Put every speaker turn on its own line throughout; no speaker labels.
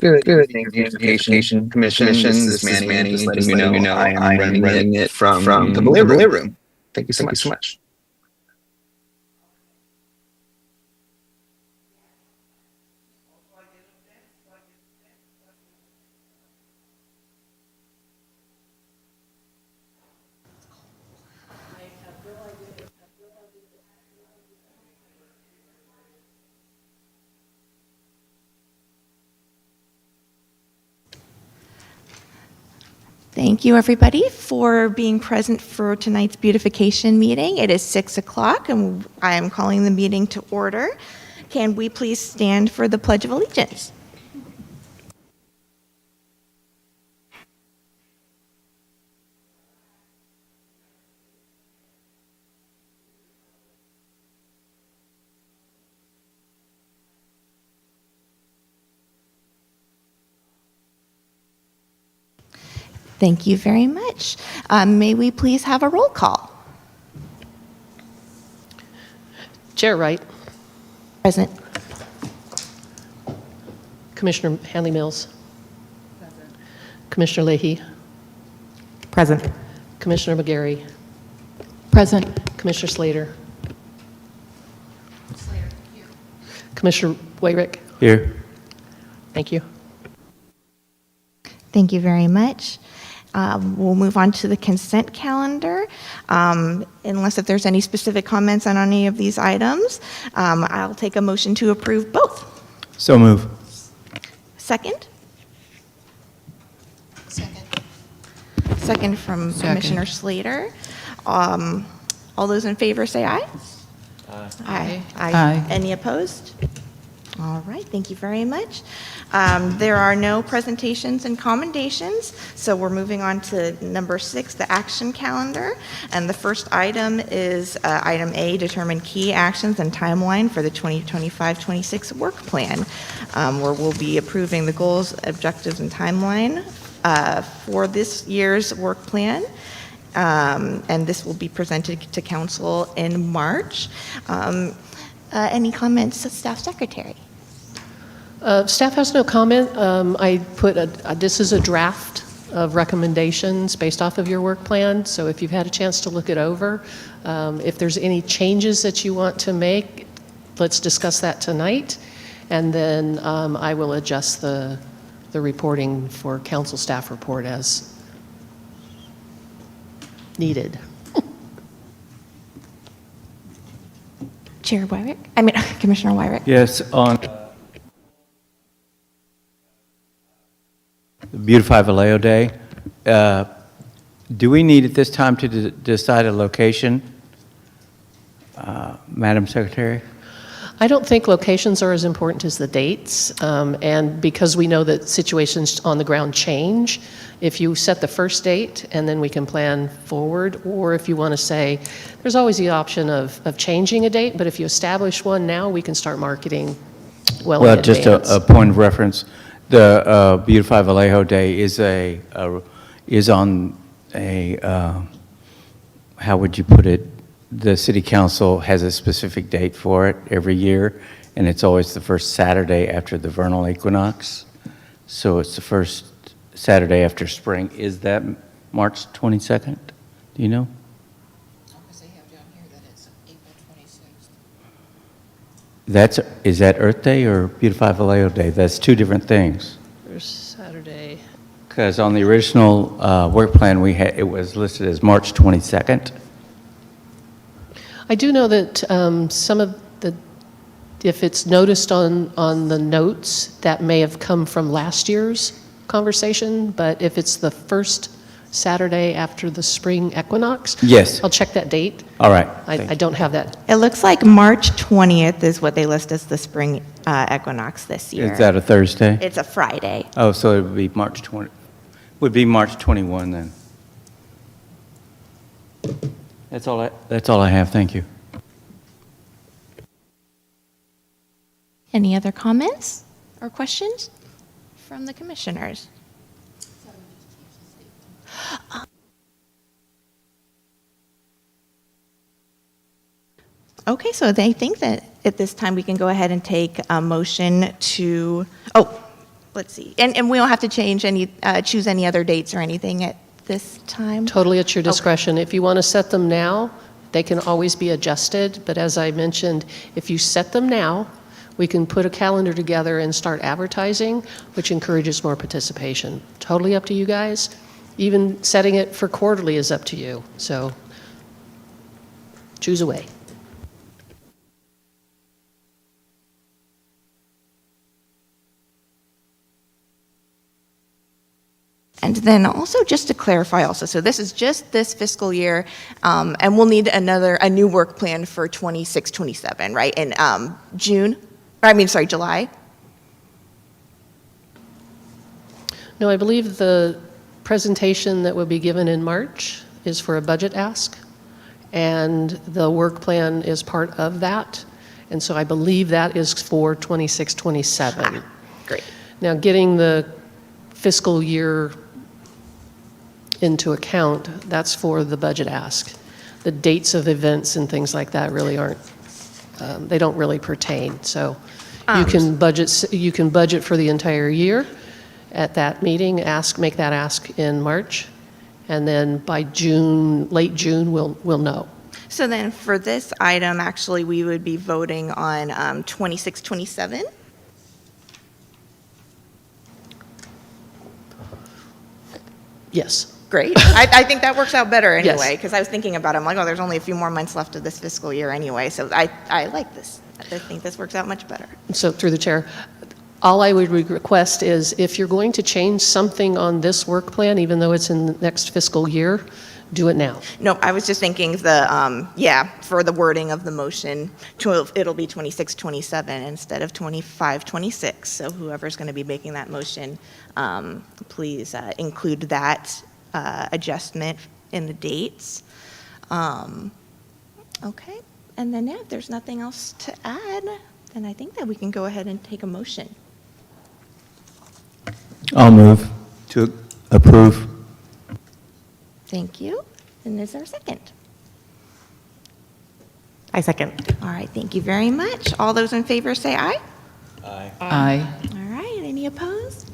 Good evening, Beautification Commission. This is Manny. Just letting you know I am running it from the Vallejo room. Thank you so much.
Thank you, everybody, for being present for tonight's beautification meeting. It is 6 o'clock, and I am calling the meeting to order. Can we please stand for the Pledge of Allegiance? Thank you very much. May we please have a roll call?
Chair Wright.
Present.
Commissioner Hanley Mills. Present. Commissioner Leahy.
Present.
Commissioner McGarry.
Present.
Commissioner Slater. Here. Commissioner Wayrick.
Here.
Thank you.
Thank you very much. We'll move on to the consent calendar. Unless if there's any specific comments on any of these items, I'll take a motion to approve both.
So move.
Second? Second from Commissioner Slater. All those in favor say aye. Aye.
Aye.
Any opposed? All right, thank you very much. There are no presentations and commendations, so we're moving on to number 6, the action calendar. And the first item is item A, determine key actions and timeline for the 2025-26 work plan, where we'll be approving the goals, objectives, and timeline for this year's work plan. And this will be presented to council in March. Any comments, Staff Secretary?
Staff has no comment. I put this is a draft of recommendations based off of your work plan. So if you've had a chance to look it over, if there's any changes that you want to make, let's discuss that tonight. And then I will adjust the reporting for council staff report as needed.
Chair Wyrick? Commissioner Wyrick?
Yes, on the Beautify Vallejo Day, do we need at this time to decide a location, Madam Secretary?
I don't think locations are as important as the dates, and because we know that situations on the ground change, if you set the first date and then we can plan forward, or if you want to say, there's always the option of changing a date, but if you establish one now, we can start marketing well in advance.
Just a point of reference, the Beautify Vallejo Day is on a, how would you put it? The city council has a specific date for it every year, and it's always the first Saturday after the vernal equinox. So it's the first Saturday after spring. Is that March 22nd? Do you know?
Because they have down here that it's April 26th.
Is that Earth Day or Beautify Vallejo Day? That's two different things.
First Saturday.
Because on the original work plan it was listed as March 22nd.
I do know that some of the, if it's noticed on the notes, that may have come from last year's conversation, but if it's the first Saturday after the spring equinox,
Yes.
I'll check that date.
All right.
I don't have that.
It looks like March 20th is what they list as the spring equinox this year.
Is that a Thursday?
It's a Friday.
Oh, so it would be March 20. Would be March 21 then. That's all I have. Thank you.
Any other comments or questions from the commissioners? Okay, so I think that at this time we can go ahead and take a motion to, let's see. And we don't have to change any, choose any other dates or anything at this time?
Totally at your discretion. If you want to set them now, they can always be adjusted, but as I mentioned, if you set them now, we can put a calendar together and start advertising, which encourages more participation. Totally up to you guys. Even setting it for quarterly is up to you, so choose a way.
And then also, just to clarify also, so this is just this fiscal year, and we'll need a new work plan for 26, 27, right, in July?
No, I believe the presentation that will be given in March is for a budget ask, and the work plan is part of that, and so I believe that is for 26, 27.
Great.
Now, getting the fiscal year into account, that's for the budget ask. The dates of events and things like that really aren't, they don't really pertain. So you can budget for the entire year at that meeting, make that ask in March, and then by June, late June, we'll know.
So then for this item, actually, we would be voting on 26, 27?
Yes.
Great. I think that works out better
Yes.
anyway, because I was thinking about it. I'm like, oh, there's only a few more months left of this fiscal year anyway, so I like this. I think this works out much better.
So through the chair, all I would request is if you're going to change something on this work plan, even though it's in the next fiscal year, do it now.
No, I was just thinking for the wording of the motion, it'll be 26, 27 instead of 25, 26. So whoever's going to be making that motion, please include that adjustment in the dates. Okay, and then if there's nothing else to add, then I think that we can go ahead and take a motion.
I'll move to approve.
Thank you. And is there a second?
I second.
All right, thank you very much. All those in favor say aye.
Aye.
All right, any opposed?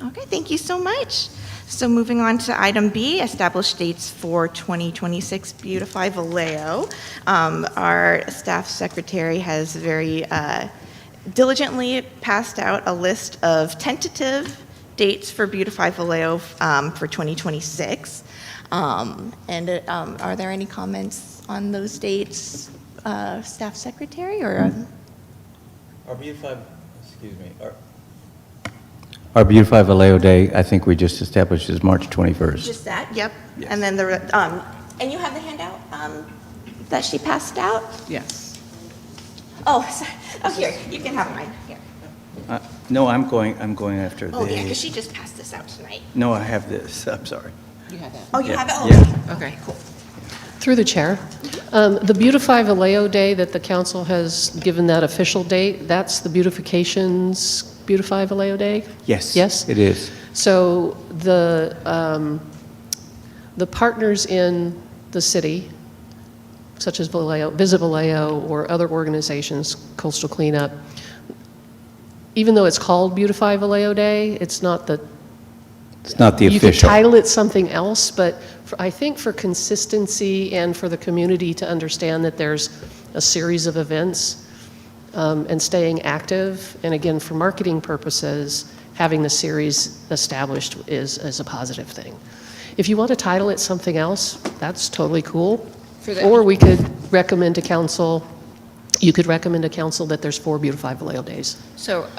Okay, thank you so much. So moving on to item B, establish dates for 2026 Beautify Vallejo. Our staff secretary has very diligently passed out a list of tentative dates for Beautify Vallejo for 2026. Are there any comments on those dates, staff secretary, or?
Our Beautify Vallejo Day, I think we just established is March 21st.
Just that, yep.
Yes.
And then and you have the handout that she passed out?
Yes.
Oh, sorry. Oh, here, you can have mine, here.
No, I'm going after
Oh, yeah, because
the,
she just passed this out tonight.
no, I have this, I'm sorry.
You have that?
Oh, you
Yeah,
have it? Oh,
yeah.
okay.
Okay.
Cool.
Through the chair, the Beautify Vallejo Day that the council has given that official date, that's the Beautification's Beautify Vallejo Day?
Yes.
Yes?
It is.
So the partners in the city, such as Vallejo, Visit Vallejo, or other organizations, Coastal Cleanup, even though it's called Beautify Vallejo Day, it's not the
It's not the
you could
official.
title it something else, but I think for consistency and for the community to understand that there's a series of events and staying active, and again, for marketing purposes, having the series established is a positive thing. If you want to title it something else, that's totally cool. Or we could recommend to council, you could recommend to council that there's 4 Beautify Vallejo days.
So,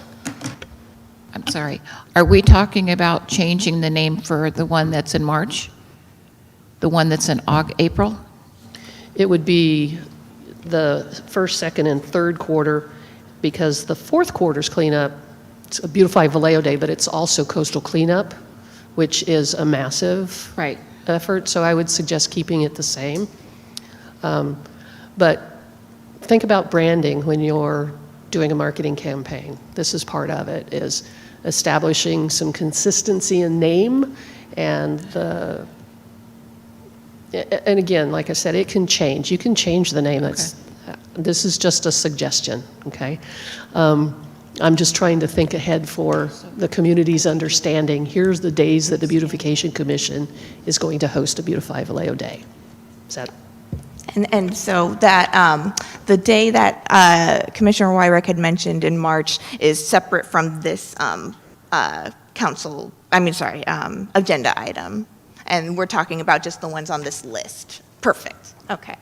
I'm sorry, are we talking about changing the name for the one that's in March? The one that's in April?
It would be the first, second, and third quarter, because the fourth quarter's cleanup, it's a Beautify Vallejo Day, but it's also coastal cleanup, which is a massive
Right.
effort, so I would suggest keeping it the same. But think about branding when you're doing a marketing campaign. This is part of it, is establishing some consistency in name and and again, like I said, it can change. You can change the name. This is just a suggestion, okay? I'm just trying to think ahead for the community's understanding. Here's the days that the Beautification Commission is going to host a Beautify Vallejo Day. Is that?
And so that, the day that Commissioner Wyrick had mentioned in March is separate from this agenda item. And we're talking about just the ones on this list. Perfect, okay.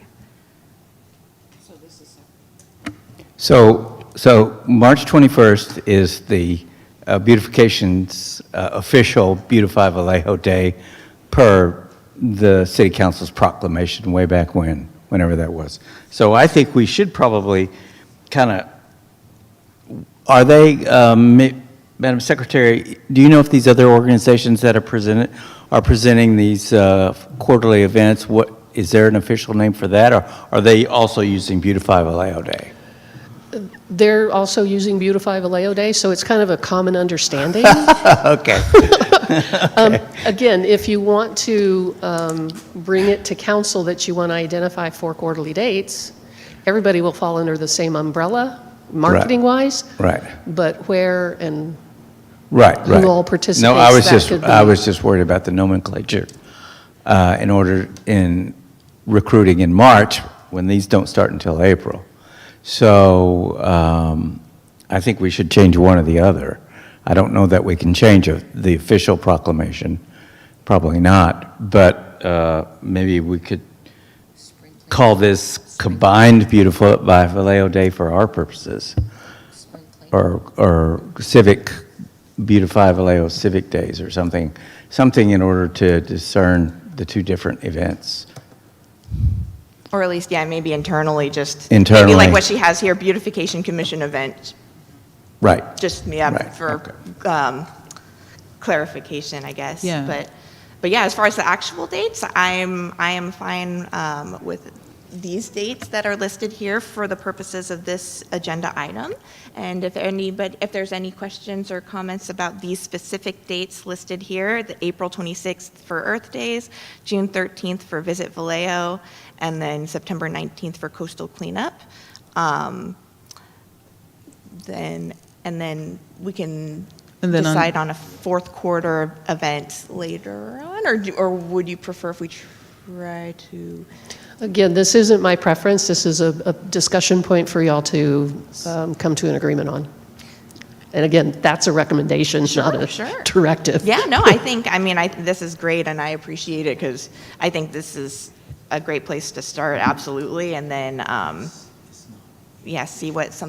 So March 21st is the Beautification's official Beautify Vallejo Day per the City Council's proclamation way back whenever that was. So I think we should probably kind of, are they, Madam Secretary, do you know if these other organizations that are presenting these quarterly events, is there an official name for that, or are they also using Beautify Vallejo Day?
They're also using Beautify Vallejo Day, so it's kind of a common understanding.
Okay.
Again, if you want to bring it to council that you want to identify 4 quarterly dates, everybody will fall under the same umbrella, marketing-wise.
Right.
But where and
Right.
who all participates,
No,
that could be.
I was just worried about the nomenclature in recruiting in March when these don't start until April. So I think we should change one or the other. I don't know that we can change the official proclamation, probably not, but maybe we could call this combined Beautify Vallejo Day for our purposes, or civic Beautify Vallejo Civic Days or something in order to discern the 2 different events.
Or at least, yeah, maybe internally, just.
Internally.
Maybe like what she has here, Beautification Commission event,
Right.
just, yeah,
Right,
for clarification, I guess.
Yeah.
But yeah, as far as the actual dates, I am fine with these dates that are listed here for the purposes of this agenda item. And if there's any questions or comments about these specific dates listed here, the April 26th for Earth Days, June 13th for Visit Vallejo, and then September 19th for Coastal Cleanup, then we can decide on a 4th quarter event later on, or would you prefer if we try to?
Again, this isn't my preference. This is a discussion point for y'all to come to an agreement on. And again, that's a recommendation, not a directive.
Yeah, no, I think, this is great, and I appreciate it, because I think this is a great place to start, absolutely, and then, see what's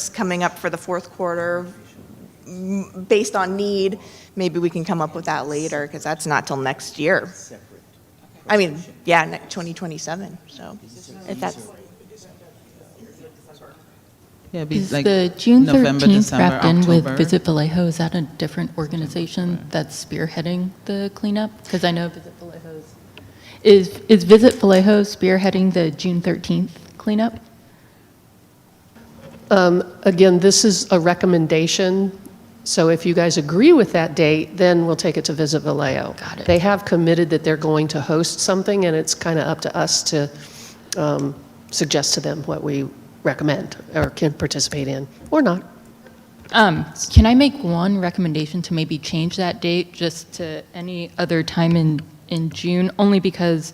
coming up for the 4th quarter, based on need. Maybe we can come up with that later, because that's not till next year. 2027, so if that's.
Yeah,
Is
like
the June
November,
13th
December,
wrapped in with
October?
Visit Vallejo? Is that a different organization that's spearheading the cleanup? Because I know Visit Vallejo's. Is Visit Vallejo spearheading the June 13th cleanup?
Again, this is a recommendation, so if you guys agree with that date, then we'll take it to Visit Vallejo.
Got it.
They have committed that they're going to host something, and it's kind of up to us to suggest to them what we recommend or can participate in, or not.
Can I make one recommendation to maybe change that date just to any other time in June? Only because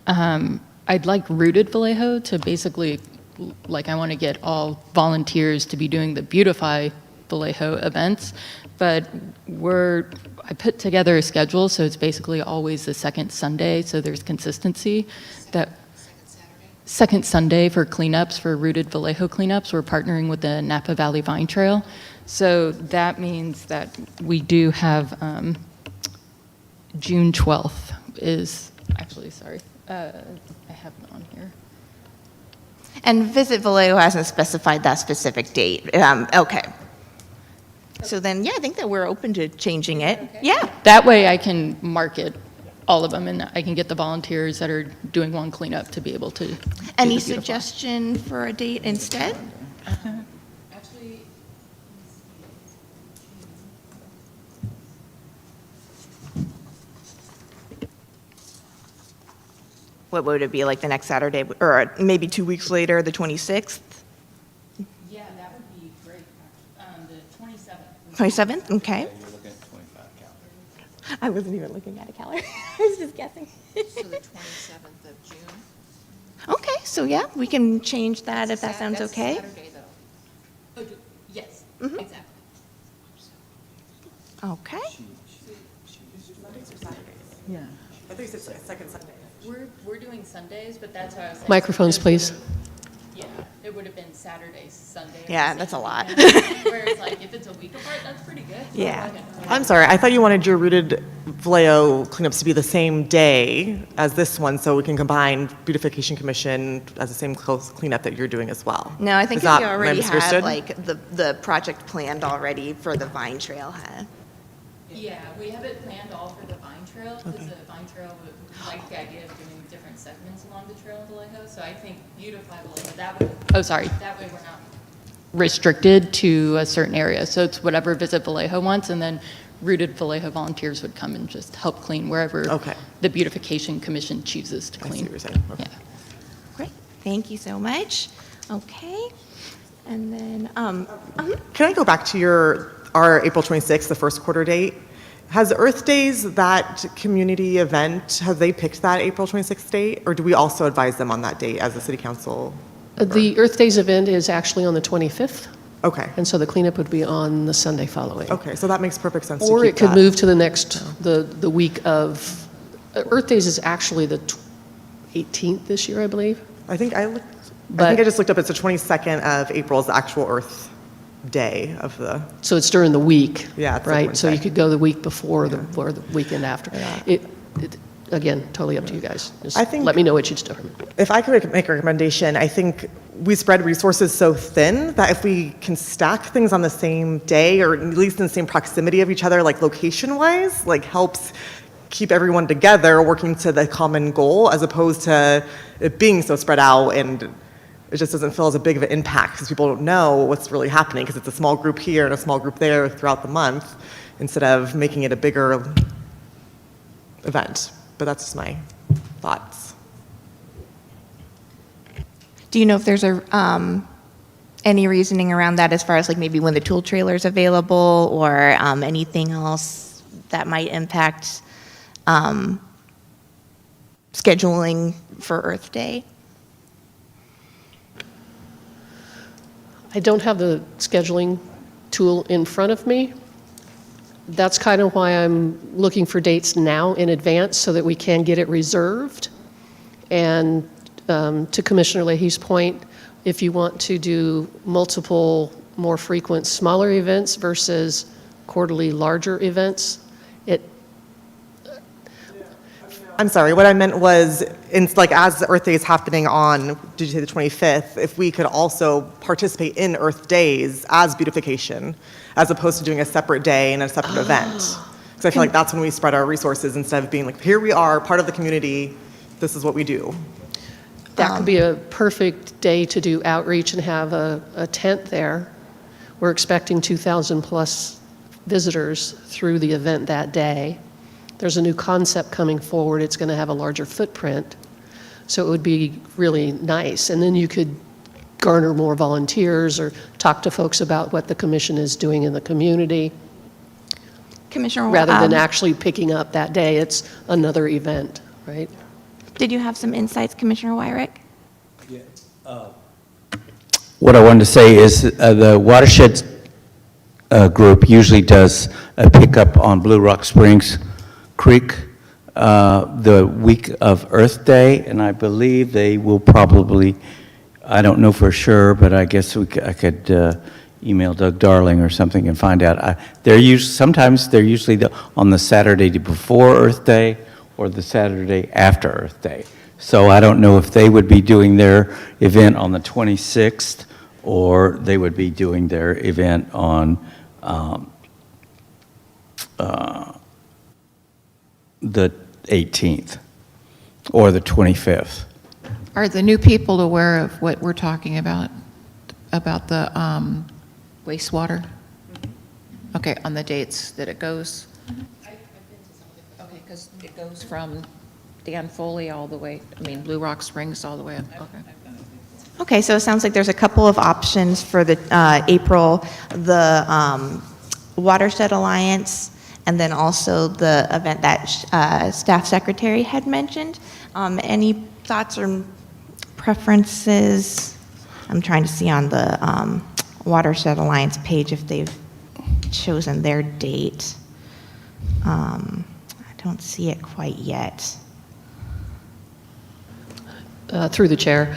I'd like Rooted Vallejo to basically, I want to get all volunteers to be doing the Beautify Vallejo events, but I put together a schedule, so it's basically always the 2nd Sunday, so there's consistency. Second Sunday for cleanups, for Rooted Vallejo cleanups. We're partnering with the Napa Valley Vine Trail. So that means that we do have June 12th is, actually, sorry, I have it on here.
And Visit Vallejo hasn't specified that specific date. Okay. So then, I think that we're open to changing it. Okay. Yeah.
That way I can market all of them, and I can get the volunteers that are doing one cleanup to be able to do
Any
the Beautify.
suggestion for a date instead? What would it be, like the next Saturday, or maybe 2 weeks later, the 26th?
Yeah, that would be great.
27th, okay. I wasn't even looking at a calendar. I was just guessing.
So the 27th of June?
Okay, so yeah, we can change that if that sounds
That's
okay.
Saturday, though.
Yes,
Mhm.
exactly.
Okay.
Yeah. I think it's second Sunday.
We're doing Sundays, but that's how I was saying.
Microphones, please.
Yeah, it would have been Saturday, Sunday.
Yeah, that's a lot.
Where it's like, if it's a week apart, that's pretty good.
Yeah.
I'm sorry, I thought you wanted your rooted Vallejo cleanups to be the same day as this one, so we can combine Beautification Commission as the same close cleanup that you're doing as well.
No, I think
Is
if
that-
you
am I
already have
misunderstood?
like the project planned already for the Vine Trailhead.
Yeah, we have it planned all for the Vine Trail, because the Vine Trail would like the idea of doing different segments along the trail in Vallejo, so I think Beautify Vallejo, that would, oh, sorry, that way we're not restricted to a certain area, so it's whatever Visit Vallejo wants, and then Rooted Vallejo volunteers would come and just help clean wherever
Okay.
the Beautification Commission chooses to
I see
clean.
what you're saying. Okay.
Yeah.
Great, thank you so much. Okay, and then,
Can I go back to our April 26th, the first quarter date? Has Earth Days, that community event, have they picked that April 26th date? Or do we also advise them on that date as a city council?
The Earth Days event is actually on the 25th,
Okay,
and so the cleanup would be on the Sunday following.
okay, so that makes perfect sense to
Or
keep
it could
that.
move to the next, the week of, Earth Days is actually the 18th this year, I believe.
I think I
But-
just looked up, it's the 22nd of April is the actual Earth Day of the,
So it's during the week.
Yeah, it's like
Right? So you
Wednesday.
could go the week before or the weekend after. It, again, totally up to you guys. Just
I think-
let me know what you'd determine.
if I could make a recommendation, I think we spread resources so thin that if we can stack things on the same day or at least in the same proximity of each other, like location-wise, like helps keep everyone together working to the common goal as opposed to it being so spread out and it just doesn't feel as a big of an impact because people don't know what's really happening because it's a small group here and a small group there throughout the month instead of making it a bigger event. But that's just my thoughts.
do you know if there's any reasoning around that as far as like maybe when the tool trailer's available or anything else that might impact scheduling for Earth Day?
I don't have the scheduling tool in front of me. That's kind of why I'm looking for dates now in advance so that we can get it reserved. And to Commissioner Leahy's point, if you want to do multiple, more frequent, smaller events versus quarterly larger events,
I'm sorry, what I meant was, like, as Earth Day is happening on, did you say the 25th, if we could also participate in Earth Days as beautification, as opposed to doing a separate day and a separate event. Because I feel like that's when we spread our resources instead of being like, here we are, part of the community, this is what we do.
that could be a perfect day to do outreach and have a tent there. We're expecting 2,000 plus visitors through the event that day. There's a new concept coming forward. It's going to have a larger footprint. So it would be really nice. And then you could garner more volunteers or talk to folks about what the commission is doing in the community.
Commissioner,
Rather than actually picking up that day, it's another event, right?
did you have some insights, Commissioner Wyrick?
What I wanted to say is the watershed group usually does a pickup on Blue Rock Springs Creek the week of Earth Day, and I believe they will probably, I don't know for sure, but I guess I could email Doug Darling or something and find out. Sometimes they're usually on the Saturday before Earth Day or the Saturday after Earth Day. So I don't know if they would be doing their event on the 26th or they would be doing their event on the 18th or the 25th.
Are the new people aware of what we're talking about the wastewater? Okay, on the dates that it goes? Okay, because it goes from Dan Foley all the way, Blue Rock Springs all the way up. Okay.
Okay, so it sounds like there's a couple of options for the April. The Watershed Alliance, and then also the event that Staff Secretary had mentioned. Any thoughts or preferences? I'm trying to see on the Watershed Alliance page if they've chosen their date. I don't see it quite yet.
Through the chair.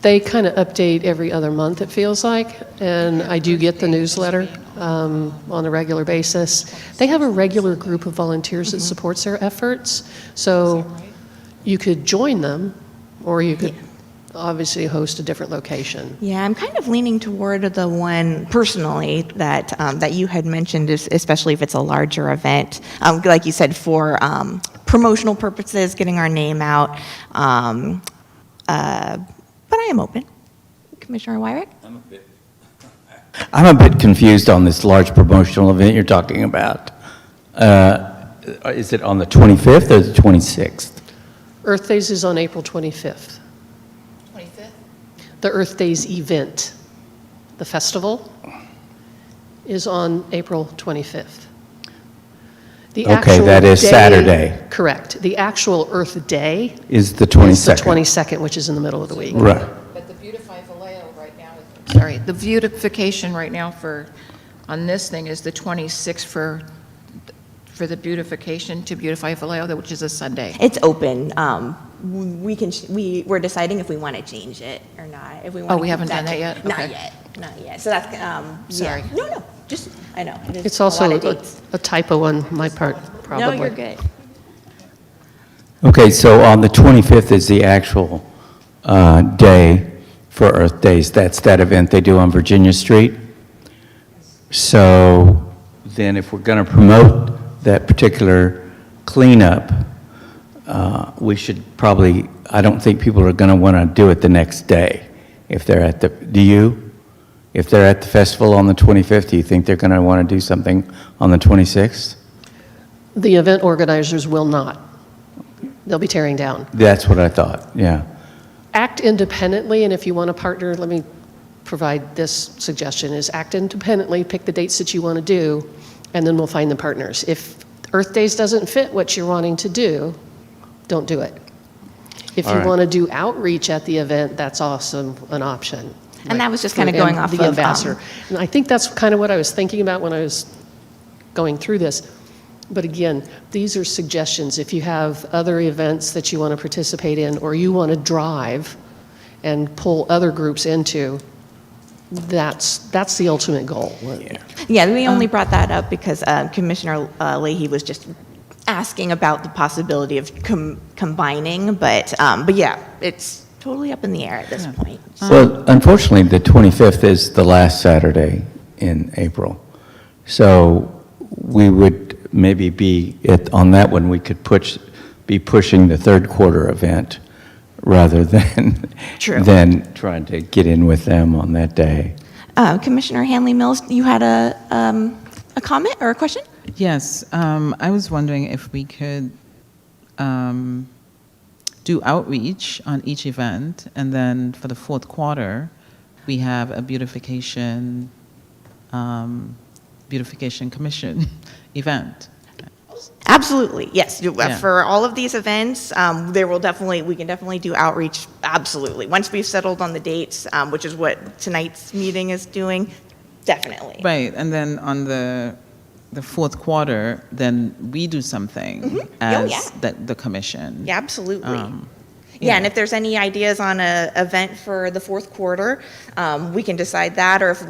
They kind of update every other month, it feels like, and I do get the newsletter on a regular basis. They have a regular group of volunteers that supports their efforts, so you could join them, or you could obviously host a different location.
Yeah, I'm kind of leaning toward the one personally that that you had mentioned, especially if it's a larger event. Like you said, for promotional purposes, getting our name out. But I am open. Commissioner Wyrick?
I'm a bit confused on this large promotional event you're talking about. Is it on the 25th or the 26th?
Earth Days is on April 25th.
25th?
The Earth Days event, the festival, is on April 25th. The
Okay,
actual
that is
day-
Saturday.
Correct. The actual Earth Day
Is the
is the
22nd?
22nd, which is in the middle of the week.
Right.
But the Beautify Vallejo right now is, sorry, the beautification right now on this thing is the 26th for the beautification to Beautify Vallejo, which is a Sunday.
It's open. We're deciding if we want to change it or not. If we want
Oh,
to
we
keep
haven't done that yet?
Not
Okay.
yet. Not yet. So that's
Sorry.
Yeah. No, just I know. It is
It's also
a lot of dates.
a typo on my part, probably.
No, you're good.
Okay, so on the 25th is the actual day for Earth Days. That's that event they do on Virginia Street. So then if we're going to promote that particular cleanup, we should probably, I don't think people are going to want to do it the next day. If they're at the, do you? If they're at the festival on the 25th, do you think they're going to want to do something on the 26th?
The event organizers will not. They'll be tearing down.
That's what I thought, yeah.
Act independently, and if you want to partner, let me provide this suggestion, is act independently, pick the dates that you want to do, and then we'll find the partners. If Earth Days doesn't fit what you're wanting to do, don't do it. If
All
you
right.
want to do outreach at the event, that's also an option.
And that was just kind of
And
going off
the
of
ambassador. And I think that's kind of what I was thinking about when I was going through this. But again, these are suggestions. If you have other events that you want to participate in, or you want to drive and pull other groups into, that's the ultimate goal.
Yeah, we only brought that up because Commissioner Leahy was just asking about the possibility of combining, but yeah, it's totally up in the air at this point.
Well, unfortunately, the 25th is the last Saturday in April. So we would maybe be, on that one, we could be pushing the third quarter event rather than,
True.
than trying to get in with them on that day.
Commissioner Hanley Mills, you had a comment or a question?
Yes, I was wondering if we could do outreach on each event, and then for the fourth quarter, we have a beautification commission event.
Absolutely, yes.
Yeah.
For all of these events, we can definitely do outreach, absolutely. Once we've settled on the dates, which is what tonight's meeting is doing, definitely.
Right, and then on the fourth quarter, then we do something as the commission.
Yeah, absolutely.
Yeah.
And if there's any ideas on an event for the fourth quarter, we can decide that, or if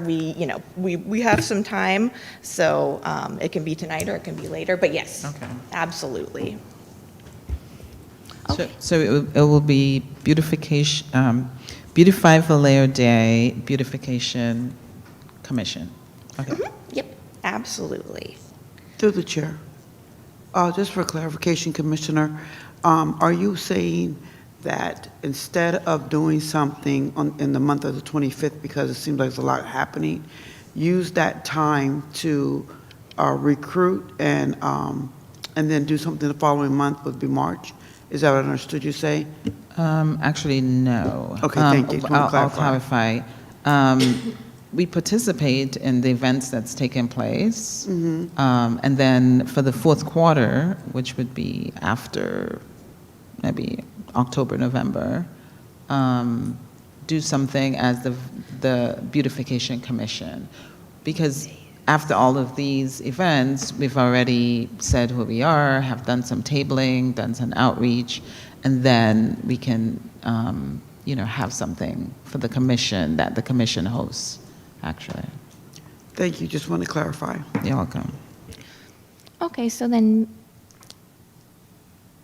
we have some time, so it can be tonight or it can be later, but yes,
Okay.
absolutely.
So it will be beautification, Beautify Vallejo Day, Beautification Commission. Okay.
Yep, absolutely.
Through the chair. Just for clarification, Commissioner, are you saying that instead of doing something in the month of the 25th, because it seems like there's a lot happening, use that time to recruit and then do something the following month would be March? Is that what I understood you say?
Actually, no.
Okay, thank you. Just wanna
I'll
clarify.
clarify. we participate in the events that's taken place. And then for the fourth quarter, which would be after maybe October, November, do something as the Beautification Commission. Because after all of these events, we've already said who we are, have done some tabling, done some outreach, and then we can, have something for the commission that the commission hosts, actually.
Thank you, just want to clarify.
You're welcome.
Okay, so then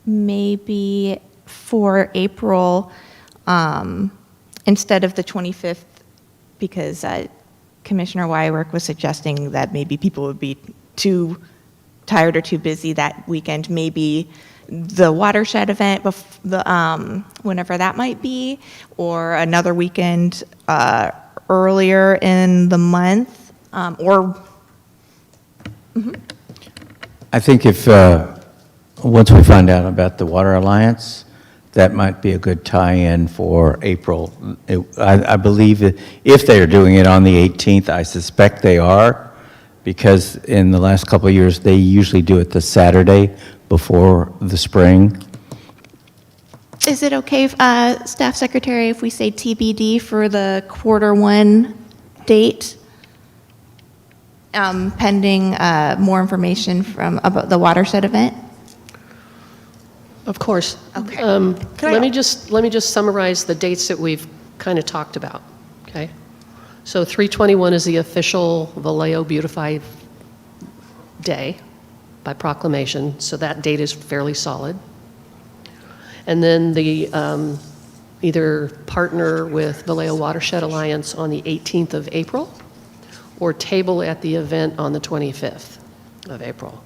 maybe for April, instead of the 25th, because Commissioner Wyrick was suggesting that maybe people would be too tired or too busy that weekend, maybe the watershed event, whenever that might be, or another weekend earlier in the month, or...
I think if, once we find out about the Water Alliance, that might be a good tie-in for April. I believe if they are doing it on the 18th, I suspect they are, because in the last couple of years, they usually do it the Saturday before the spring.
Is it okay, Staff Secretary, if we say TBD for the Q1 date, pending more information about the watershed event?
Of course.
Okay.
Let me just summarize the dates that we've kind of talked about, okay? So 3/21 is the official Vallejo Beautified Day by proclamation, so that date is fairly solid. And then the either partner with Vallejo Watershed Alliance on the 18th of April, or table at the event on the 25th of April.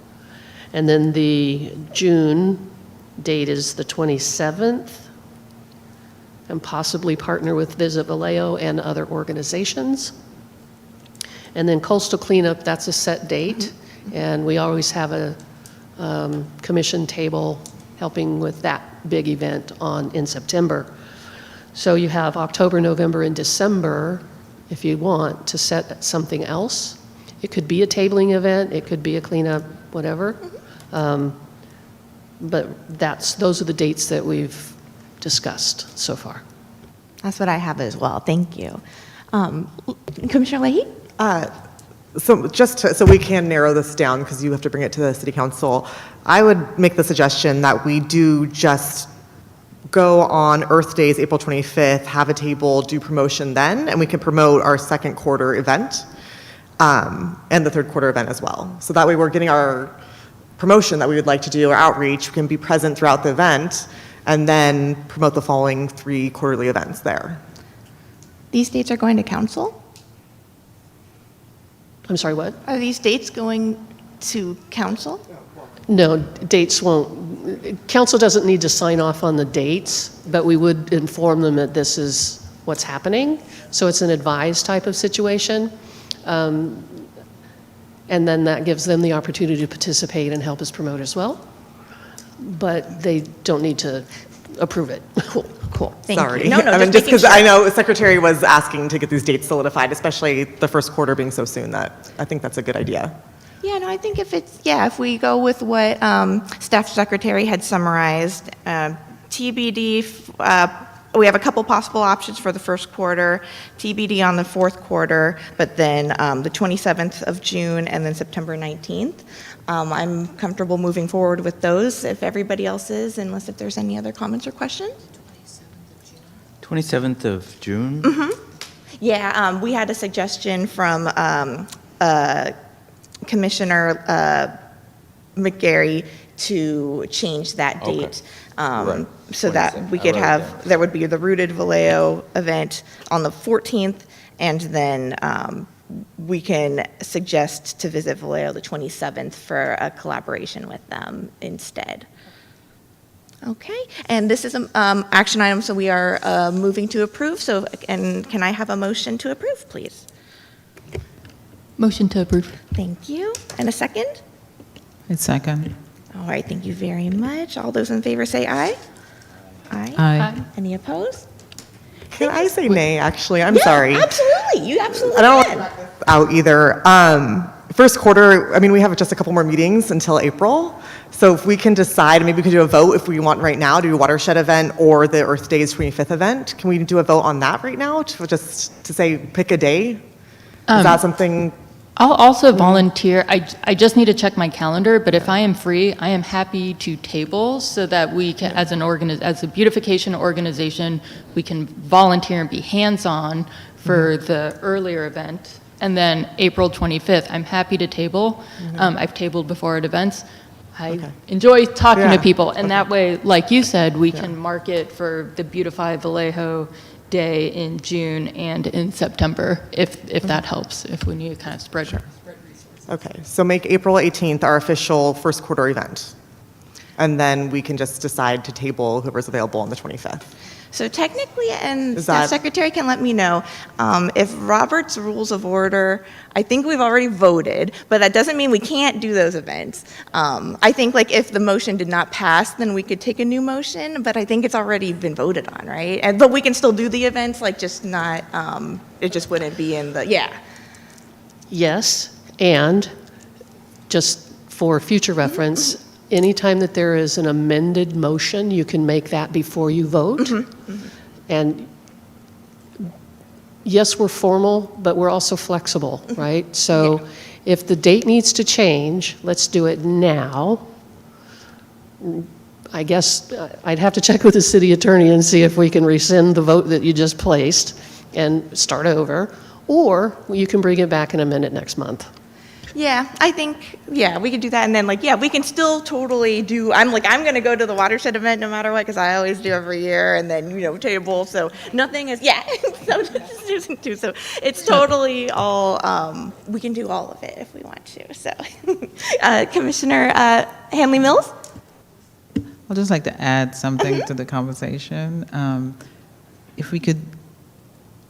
And then the June date is the 27th, and possibly partner with Visit Vallejo and other organizations. And then coastal cleanup, that's a set date, and we always have a commission table helping with that big event in September. So you have October, November, and December, if you want to set something else. It could be a tabling event, it could be a cleanup, whatever. But those are the dates that we've discussed so far.
That's what I have as well. Thank you. Commissioner Leahy?
So we can narrow this down, because you have to bring it to the city council, I would make the suggestion that we do just go on Earth Days, April 25th, have a table, do promotion then, and we can promote our second quarter event and the third quarter event as well. So that way we're getting our promotion that we would like to do, our outreach, we can be present throughout the event, and then promote the following 3 quarterly events there.
These dates are going to council?
I'm sorry, what?
Are these dates going to council?
No, dates won't, council doesn't need to sign off on the dates, but we would inform them that this is what's happening. So it's an advised type of situation. And then that gives them the opportunity to participate and help us promote as well. But they don't need to approve it.
Cool. Thank
Sorry.
you. No,
I mean, just
just
because
making
I
sure.
know the secretary was asking to get these dates solidified, especially the first quarter being so soon, that I think that's a good idea.
Yeah, no, I think if we go with what Staff Secretary had summarized, TBD, we have a couple possible options for the first quarter, TBD on the fourth quarter, but then the 27th of June and then September 19th. I'm comfortable moving forward with those if everybody else is, unless if there's any other comments or questions.
27th of June?
Yeah, we had a suggestion from Commissioner McGarry to change that
Okay.
date.
Right.
So that
27th.
we could
I wrote it
have,
down.
there would be the Rooted Vallejo event on the 14th, and then we can suggest to Visit Vallejo the 27th for a collaboration with them instead. Okay, and this is an action item, so we are moving to approve. So, and can I have a motion to approve, please?
Motion to approve.
Thank you. And a second?
A second.
All right, thank you very much. All those in favor say aye. Aye.
Aye.
Any opposed?
Can I say nay, actually? I'm sorry.
Absolutely, you absolutely
I don't
can.
want to this out either. First quarter, I mean, we have just a couple more meetings until April. So if we can decide, maybe we could do a vote if we want right now to do a watershed event or the Earth Day's 25th event. Can we do a vote on that right now, just to say pick a day? Is that something?
I'll also volunteer. I just need to check my calendar, but if I am free, I am happy to table so that we can, as a beautification organization, we can volunteer and be hands-on for the earlier event. And then April 25th, I'm happy to table. I've tabled before at events. I enjoy talking to people, and that way, like you said, we can market for the Beautify Vallejo Day in June and in September, if that helps, if we need to kind of spread resources.
Okay, so make April 18th our official first quarter event. And then we can just decide to table whoever's available on the 25th.
So technically, and
Is
staff
that-
secretary can let me know, if Robert's Rules of Order, I think we've already voted, but that doesn't mean we can't do those events. I think like if the motion did not pass, then we could take a new motion, but I think it's already been voted on, right? But we can still do the events, like just not, it just wouldn't be in the, yeah.
Yes, and just for future reference, anytime that there is an amended motion, you can make that before you vote. And yes, we're formal, but we're also flexible, right? So if the date needs to change, let's do it now. I guess I'd have to check with the city attorney and see if we can rescind the vote that you just placed and start over, or you can bring it back and amend it next month.
Yeah, I think, yeah, we could do that, and then, like, yeah, we can still totally do, I'm going to go to the watershed event no matter what, because I always do every year, and then, table, so nothing is, yeah, so it's totally all, we can do all of it if we want to, so. Commissioner Hanley Mills?
I'd just like to add something to the conversation. If we could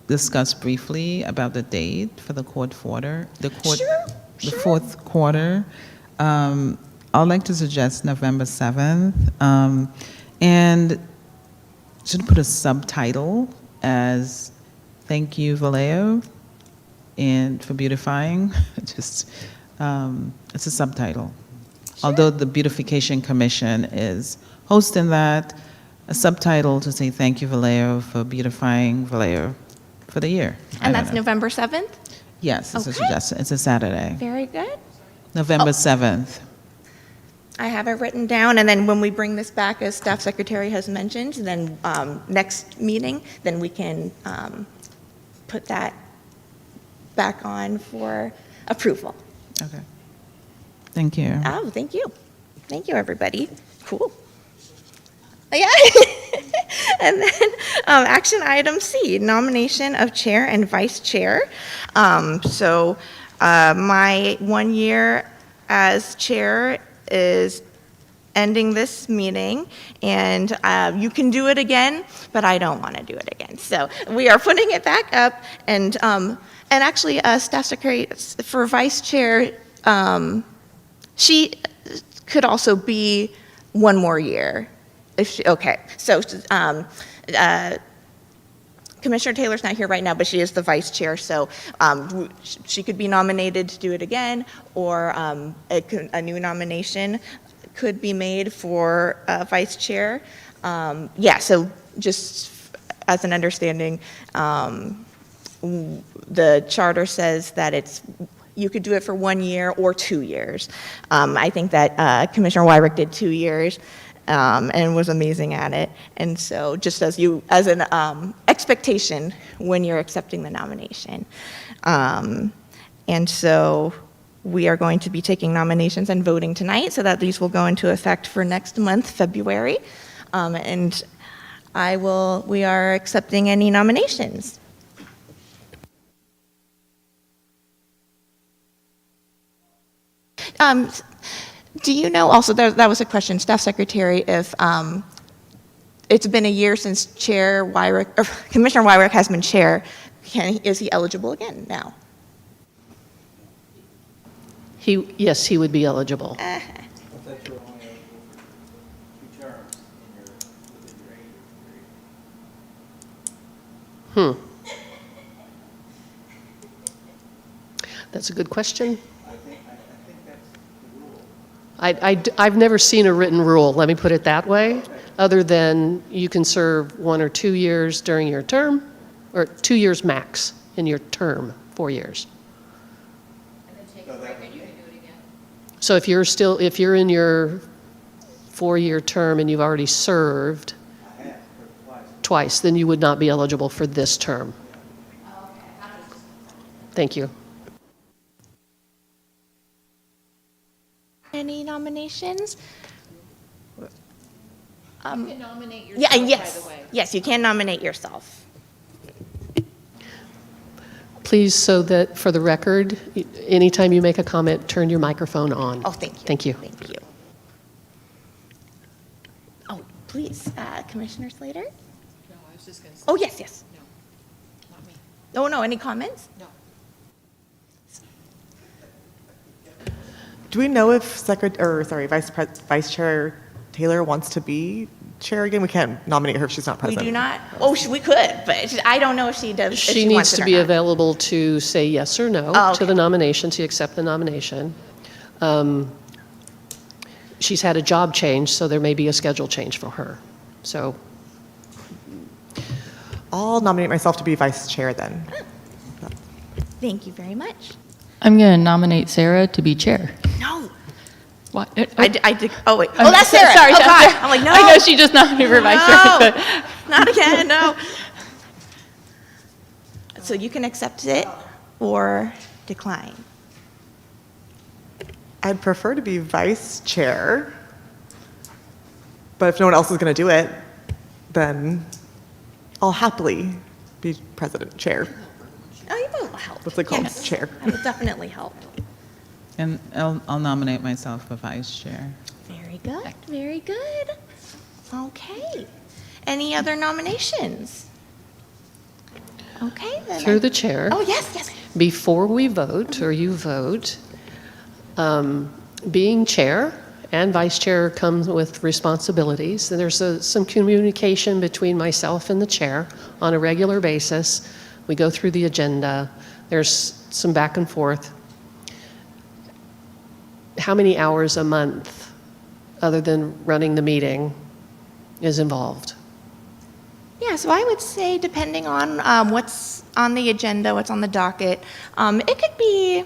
discuss briefly about the date for the fourth quarter. The fourth quarter. I'd like to suggest November 7th. And should put a subtitle as "Thank you, Vallejo," and for beautifying. Just it's a subtitle. Although the Beautification Commission is hosting that, a subtitle to say "Thank you, Vallejo, for beautifying Vallejo for the year."
And that's November 7th?
Yes, it's a
Okay.
suggestion. It's a Saturday,
Very good.
November 7th.
I have it written down, and then when we bring this back, as staff secretary has mentioned, then next meeting, then we can put that back on for approval.
Okay. Thank you.
Oh, thank you. Thank you, everybody. Cool. Yeah. And then action item C, nomination of chair and vice chair. So my 1 year as chair is ending this meeting, and you can do it again, but I don't want to do it again. So we are putting it back up, and actually, staff secretary for vice chair, she could also be 1 more year. If she, okay, so Commissioner Taylor's not here right now, but she is the vice chair, so she could be nominated to do it again, or a new nomination could be made for vice chair. Yeah, so just as an understanding, the charter says that you could do it for 1 year or 2 years. I think that Commissioner Wyrick did 2 years. And was amazing at it. And so just as an expectation when you're accepting the nomination. And so we are going to be taking nominations and voting tonight so that these will go into effect for next month, February. And we are accepting any nominations. Do you know, also, that was a question, Staff Secretary, if it's been a year since Chair Wyrick, or Commissioner Wyrick has been chair, is he eligible again now?
Yes, he would be eligible. That's a good question. I've never seen a written rule, let me put it that way, other than you can serve 1 or 2 years during your term, or 2 years max in your term, 4 years. So if you're in your 4-year term and you've already served twice, then you would not be eligible for this term. Thank you.
Any nominations?
You can nominate yourself,
Yeah,
by
yes.
the way.
Yes, you can nominate yourself.
Please, so that for the record, anytime you make a comment, turn your microphone on.
Oh, thank you.
Thank you.
Thank you. Oh, please, Commissioner Slater?
No, I was just going to say.
Oh, yes, yes.
No, not me.
Oh, no, any comments?
No.
Do we know if Vice Chair Taylor wants to be chair again? We can't nominate her if she's not
We
present.
do not? Oh, we could, but I don't know if she does. if
She
wants
needs
it
to
or
be
not.
available to say yes or no
Oh,
to
okay.
the nomination, to accept the nomination. She's had a job change, so there may be a schedule change for her. So
I'll nominate myself to be vice chair then.
Thank you very much.
I'm going to nominate Sarah to be chair.
No.
What?
I did, oh, wait. Oh, that's Sarah.
Sorry,
Oh,
that's
God.
Sarah.
I'm like, no.
I know she just nominated for vice
No.
chair, but
Not again, no. So you can accept it or decline.
I'd prefer to be vice chair, but if no one else is going to do it, then I'll happily be president, chair.
Oh, you both will help.
What's it called?
Yes,
Chair.
I will definitely help.
And I'll nominate myself for vice chair.
Very good, very good. Okay. Any other nominations? Okay, then.
through the chair,
Oh, yes, yes.
before we vote, or you vote, being chair and vice chair comes with responsibilities. And there's some communication between myself and the chair on a regular basis. We go through the agenda. There's some back and forth. How many hours a month, other than running the meeting, is involved?
Yeah, so I would say depending on what's on the agenda, what's on the docket, it could be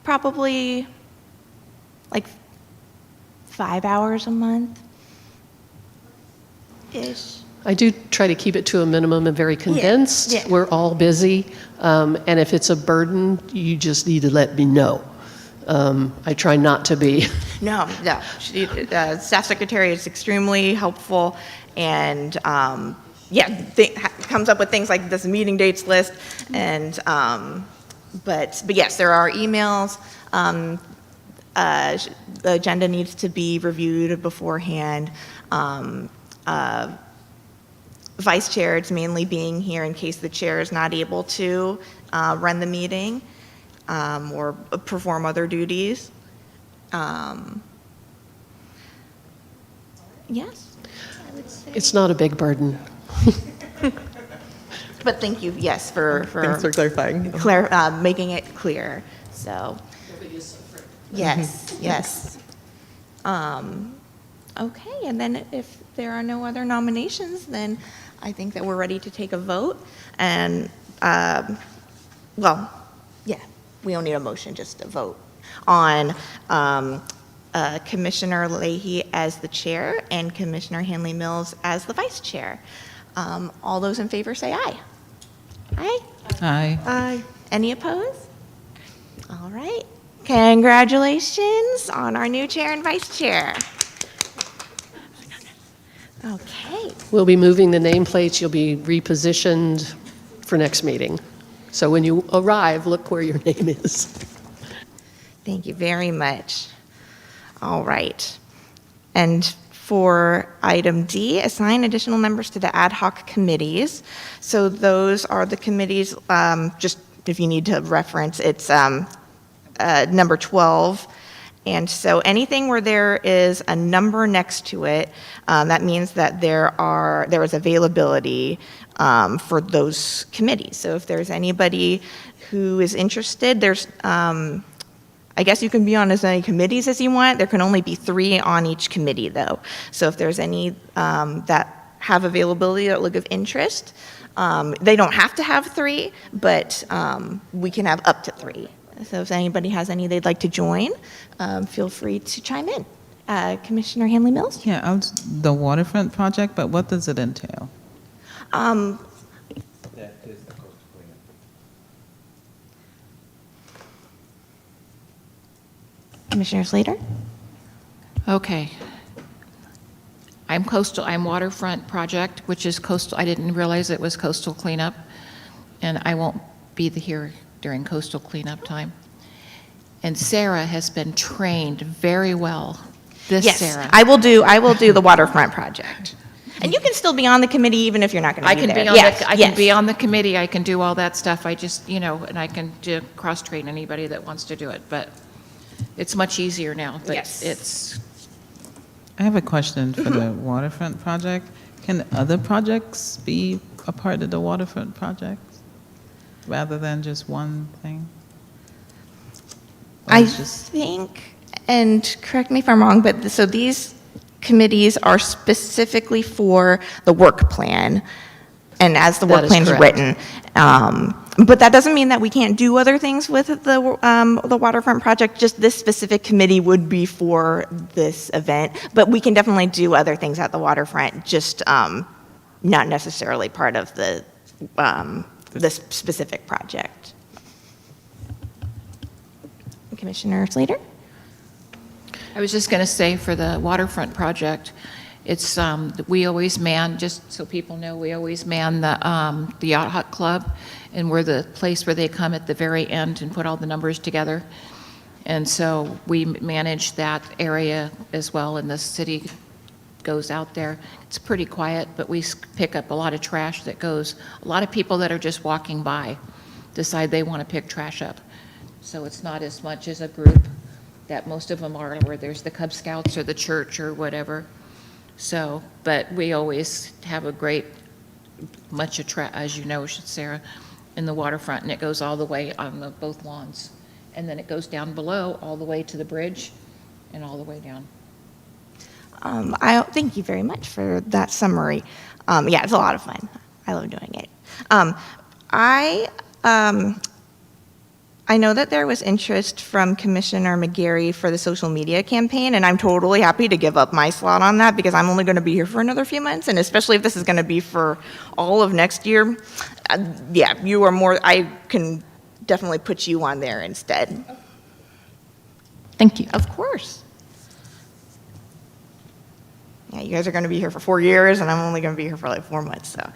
probably like 5 hours a month-ish.
I do try to keep it to a minimum and very condensed.
yeah.
We're all busy, and if it's a burden, you just need to let me know. I try not to be.
No. Staff secretary is extremely helpful and, comes up with things like this meeting dates list. And, but yes, there are emails. The agenda needs to be reviewed beforehand. Vice chair, it's mainly being here in case the chair is not able to run the meeting. Or perform other duties. Yes, I would say.
It's not a big burden.
But thank you, yes, for
Thanks for clarifying.
making it clear. So, yes, yes. Okay, and then if there are no other nominations, then I think that we're ready to take a vote. And, we don't need a motion, just a vote on Commissioner Leahy as the chair and Commissioner Hanley Mills as the vice chair. All those in favor say aye. Aye?
Aye.
Aye.
Any opposed? All right. Congratulations on our new chair and vice chair. Okay.
We'll be moving the nameplates. You'll be repositioned for next meeting. So when you arrive, look where your name is.
Thank you very much. All right. And for item D, assign additional members to the ad hoc committees. So those are the committees, just if you need to reference, it's number 12 And so anything where there is a number next to it, that means that there is availability for those committees. So if there's anybody who is interested, I guess you can be on as many committees as you want. There can only be 3 on each committee, though. So if there's any that have availability that look of interest, they don't have to have 3, but we can have up to 3. So if anybody has any they'd like to join, feel free to chime in. Commissioner Hanley Mills?
Yeah, the waterfront project, but what does it entail?
Commissioner Slater?
Okay. I'm waterfront project, which is coastal. I didn't realize it was coastal cleanup, and I won't be here during coastal cleanup time. And Sarah has been trained very well.
Yes,
Sarah.
I will do the waterfront project. And you can still be on the committee even if you're not going to be there.
I can be on the committee. I can do all that stuff. I just, and I can cross-train anybody that wants to do it. But it's much easier now. But
Yes.
I have a question for the waterfront project. Can other projects be a part of the waterfront project rather than just one thing? Or
I
it's just-
think, and correct me if I'm wrong, but so these committees are specifically for the work plan, and as the work
That is
plan is
correct.
written. But that doesn't mean that we can't do other things with the waterfront project. Just this specific committee would be for this event, but we can definitely do other things at the waterfront, just not necessarily part of this specific project. Commissioner Slater?
I was just going to say for the waterfront project, it's, we always man, just so people know, we always man the Yacht Hut Club, and we're the place where they come at the very end and put all the numbers together. And so we manage that area as well, and the city goes out there. It's pretty quiet, but we pick up a lot of trash that goes, a lot of people that are just walking by decide they want to pick trash up. So it's not as much as a group that most of them are, where there's the Cub Scouts or the church or whatever. So, but we always have a great, as you know, Sarah, in the waterfront, and it goes all the way on both lawns. And then it goes down below, all the way to the bridge, and all the way down.
Thank you very much for that summary. Yeah, it's a lot of fun. I love doing it. I know that there was interest from Commissioner McGarry for the social media campaign, and I'm totally happy to give up my slot on that because I'm only going to be here for another few months, and especially if this is going to be for all of next year, yeah, you are more, I can definitely put you on there instead.
Thank you.
Of course. Yeah, you guys are going to be here for 4 years, and I'm only going to be here for like 4 months, so.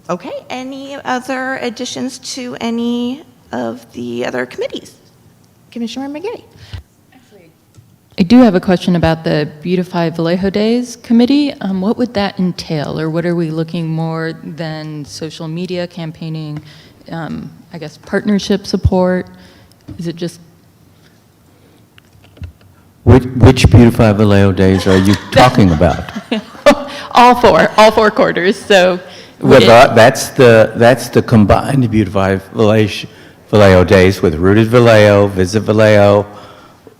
Okay, any other additions to any of the other committees? Commissioner McGarry.
I do have a question about the Beautify Vallejo Days committee. What would that entail, or what are we looking more than social media campaigning? I guess partnership support? Is it just
Which Beautify Vallejo Days are you talking about?
all four quarters? So
Well, that's the combined Beautify Vallejo Days with Rooted Vallejo, Visit Vallejo,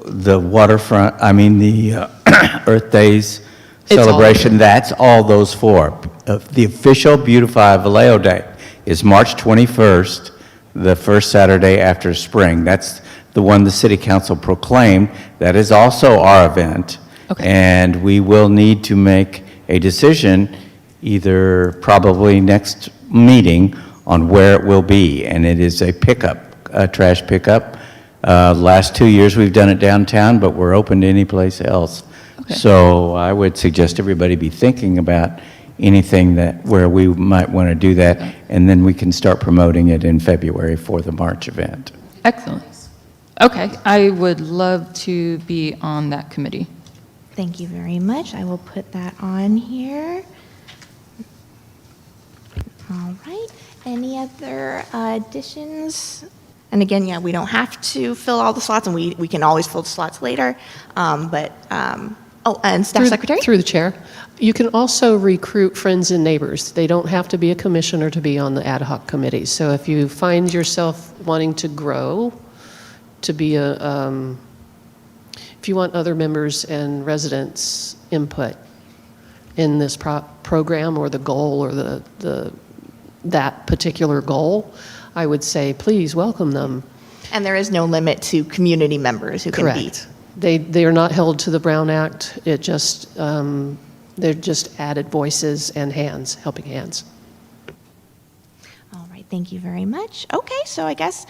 the waterfront, the Earth Days
It's all
celebration.
of it.
That's all those four. The official Beautify Vallejo Day is March 21st, the first Saturday after spring. That's the one the city council proclaimed. That is also our event.
Okay.
And we will need to make a decision either probably next meeting on where it will be. And it is a pickup, a trash pickup. Last 2 years we've done it downtown, but we're open to any place else.
Okay.
So I would suggest everybody be thinking about anything where we might want to do that, and then we can start promoting it in February for the March event.
excellent. Okay, I would love to be on that committee.
Thank you very much. I will put that on here. All right. Any other additions? And again, yeah, we don't have to fill all the slots, and we can always fill the slots later. And staff secretary?
Through the chair. You can also recruit friends and neighbors. They don't have to be a commissioner to be on the ad hoc committee. So if you find yourself wanting to grow, to be if you want other members and residents' input in this program or the goal or that particular goal, I would say, please welcome them.
And there is no limit to community members who can be.
Correct. They are not held to the Brown Act. It just, they're just added voices and hands, helping hands.
All right, thank you very much. Okay, so I guess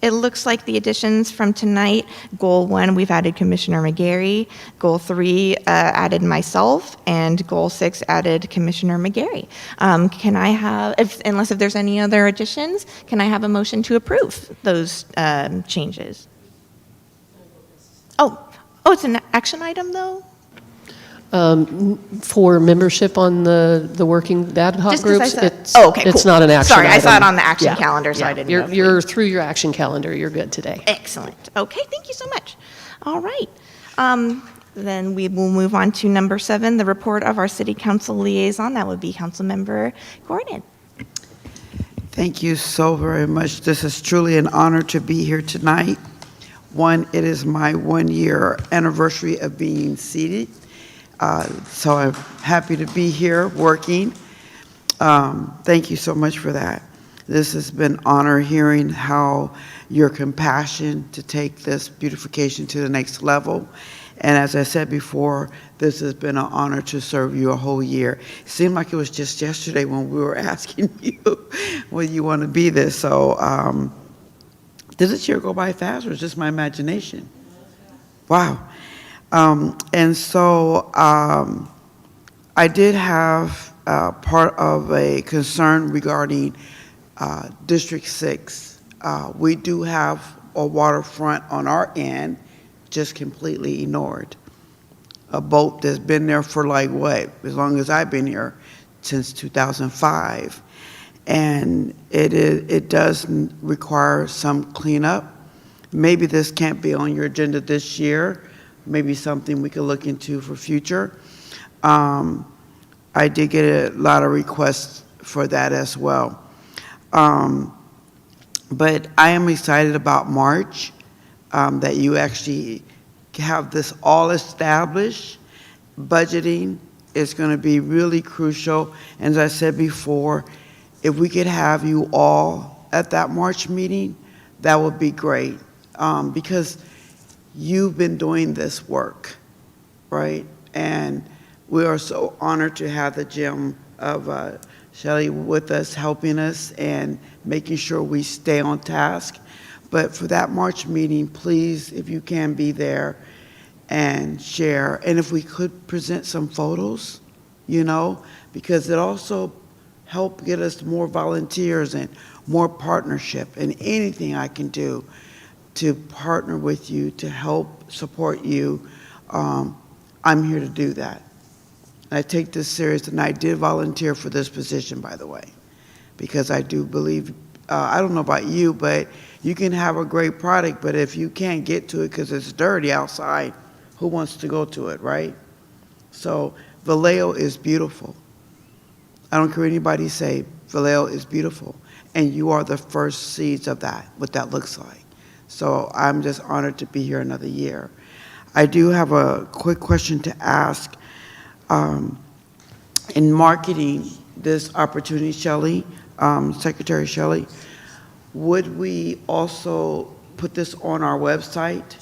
it looks like the additions from tonight, Goal 1, we've added Commissioner McGarry. Goal 3 added myself, and Goal 6 added Commissioner McGarry. Can I have, unless there's any other additions, can I have a motion to approve those changes? Oh, it's an action item, though?
For membership on the working ad hoc
Just 'cause I
groups,
saw-
it's,
okay,
it's
cool.
not an action
Sorry, I saw
item.
it on the action
Yeah,
calendar, so I
yeah.
didn't know if
You're through your action calendar. You're good today.
Excellent. Okay, thank you so much. All right. Then we will move on to number 7, the report of our city council liaison. That would be Councilmember Gordon.
Thank you so very much. This is truly an honor to be here tonight. One, it is my 1-year anniversary of being seated. So I'm happy to be here working. Thank you so much for that. This has been an honor hearing how your compassion to take this beautification to the next level. And as I said before, this has been an honor to serve you a whole year. It seemed like it was just yesterday when we were asking you, well, you want to be this. So did this year go by fast, or is this my imagination? Wow. And so I did have part of a concern regarding District 6. We do have a waterfront on our end, just completely ignored. A boat that's been there for like what, as long as I've been here, since 2005. And it does require some cleanup. Maybe this can't be on your agenda this year, maybe something we could look into for future. I did get a lot of requests for that as well. But I am excited about March, that you actually have this all established. Budgeting is going to be really crucial. And as I said before, if we could have you all at that March meeting, that would be great. Because you've been doing this work, right? And we are so honored to have the gem of Shelley with us, helping us and making sure we stay on task. But for that March meeting, please, if you can be there and share. And if we could present some photos, you know, because it also helped get us more volunteers and more partnership, and anything I can do to partner with you, to help support you, I'm here to do that. I take this serious, and I did volunteer for this position, by the way, because I do believe, I don't know about you, but you can have a great product, but if you can't get to it because it's dirty outside, who wants to go to it, right? So Vallejo is beautiful. I don't care what anybody say, Vallejo is beautiful. And you are the first seeds of that, what that looks like. So I'm just honored to be here another year. I do have a quick question to ask. In marketing this opportunity, Shelley, Secretary Shelley, would we also put this on our website,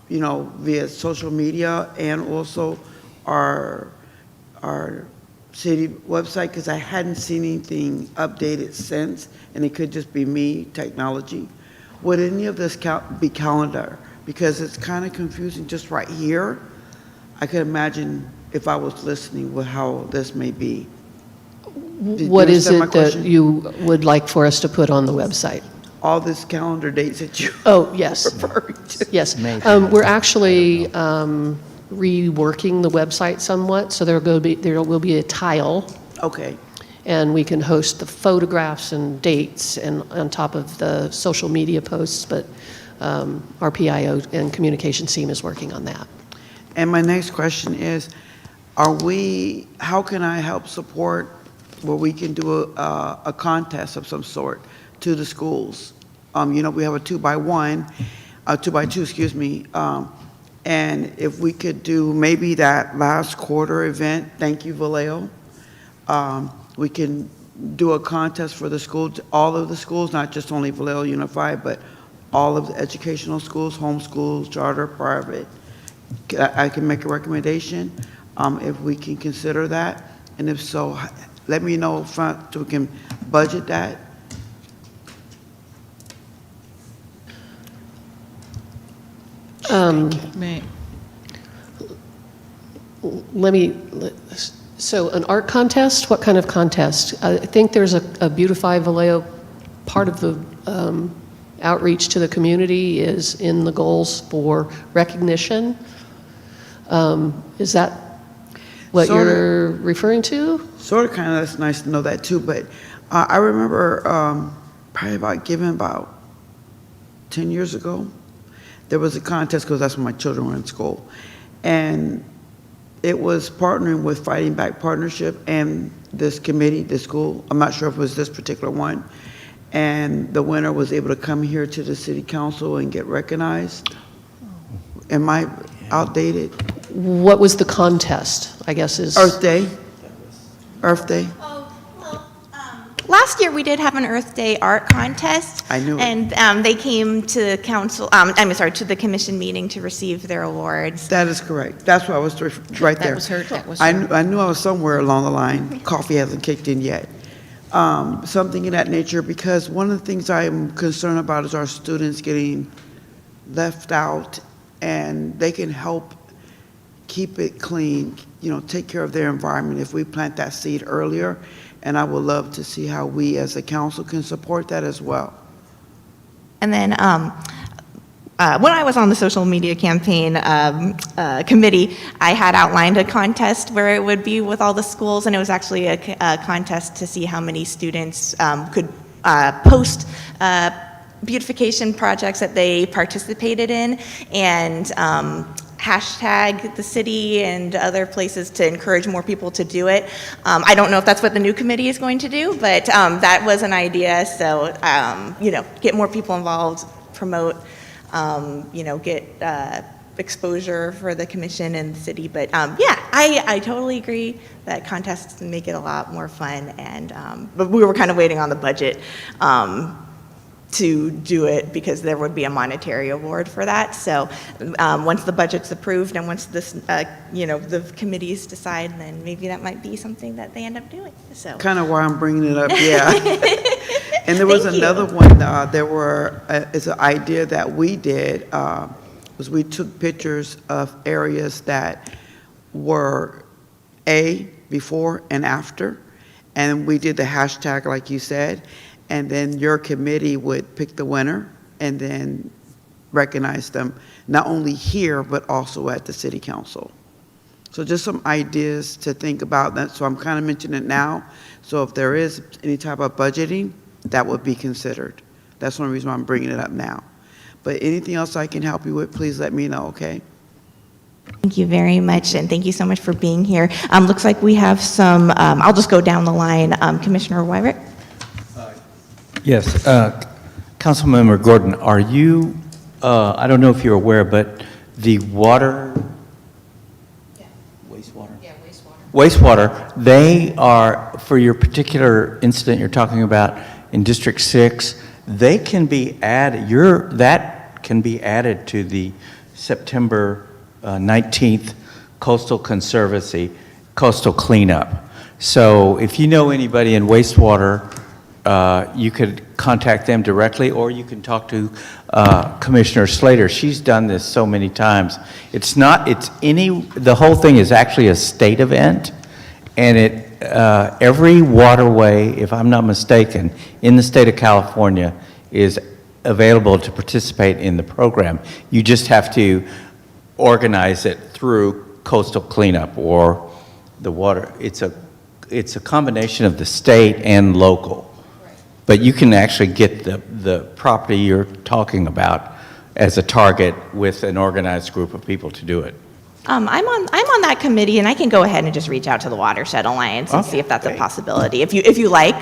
you know, via social media, and also our city website? Because I hadn't seen anything updated since, and it could just be me, technology. Would any of this be calendar? Because it's kind of confusing just right here. I could imagine if I was listening with how this may be.
What is it that you would like for us to put on the website?
All these calendar dates that you
Oh, yes.
referring to.
Yes. We're actually reworking the website somewhat, so there will be a tile,
Okay,
and we can host the photographs and dates and on top of the social media posts, but our PIO and communications team is working on that.
And my next question is, how can I help support where we can do a contest of some sort to the schools? You know, we have a 2x1, 2x2, excuse me, and if we could do maybe that last quarter event, thank you, Vallejo, we can do a contest for the school, all of the schools, not just only Vallejo Unified, but all of the educational schools, homeschools, charter, private. I can make a recommendation if we can consider that, and if so, let me know so we can budget that.
Right.
So an art contest, what kind of contest? I think there's a Beautify Vallejo, part of the outreach to the community is in the goals for recognition. Is that what
Sort of.
you're referring to?
Sort of, kind of, that's nice to know that too, but I remember probably about 10 years ago, there was a contest, because that's when my children were in school, and it was partnering with Fighting Back Partnership and this committee, this school, I'm not sure if it was this particular one, and the winner was able to come here to the city council and get recognized. Am I outdated?
What was the contest, I guess is?
Earth Day. Earth Day.
Last year, we did have an Earth Day art contest.
I knew it.
And they came to council, to the commission meeting to receive their awards.
That is correct. That's what I was right there.
That was
I
her.
knew I was somewhere along the line. Coffee hasn't kicked in yet. Something in that nature, because one of the things I am concerned about is our students getting left out, and they can help keep it clean, you know, take care of their environment if we plant that seed earlier. And I would love to see how we as a council can support that as well.
And then when I was on the social media campaign committee, I had outlined a contest where it would be with all the schools, and it was actually a contest to see how many students could post beautification projects that they participated in, and hashtag the city and other places to encourage more people to do it. I don't know if that's what the new committee is going to do, but that was an idea. So, you know, get more people involved, promote, you know, get exposure for the commission and the city. But yeah, I totally agree that contests make it a lot more fun. And but we were kind of waiting on the budget to do it, because there would be a monetary award for that. So once the budget's approved and once this, you know, the committees decide, then maybe that might be something that they end up doing. So
Kind of why I'm bringing it up, yeah. And there was
Thank you.
another one, it's an idea that we did, was we took pictures of areas that were before and after, and we did the hashtag like you said, and then your committee would pick the winner and then recognize them, not only here, but also at the city council. So just some ideas to think about that. So I'm kind of mentioning it now. So if there is any type of budgeting, that would be considered. That's one reason why I'm bringing it up now. But anything else I can help you with, please let me know, okay?
thank you very much, and thank you so much for being here. Looks like we have some, I'll just go down the line. Commissioner Wyrick?
Yes, Councilmember Gordon, are you, I don't know if you're aware, but the water, wastewater?
Yeah, wastewater.
Wastewater, they are, for your particular incident you're talking about in District 6, they can be added, that can be added to the September 19th Coastal Conservancy Coastal Cleanup. So if you know anybody in wastewater, you could contact them directly, or you can talk to Commissioner Slater. She's done this so many times. The whole thing is actually a state event, and every waterway, if I'm not mistaken, in the state of California is available to participate in the program. You just have to organize it through coastal cleanup or the water. It's a it's a combination of the state and local. But you can actually get the property you're talking about as a target with an organized group of people to do it.
I'm on that committee, and I can go ahead and just reach out to the Watershed Alliance and see if that's a possibility, if you like,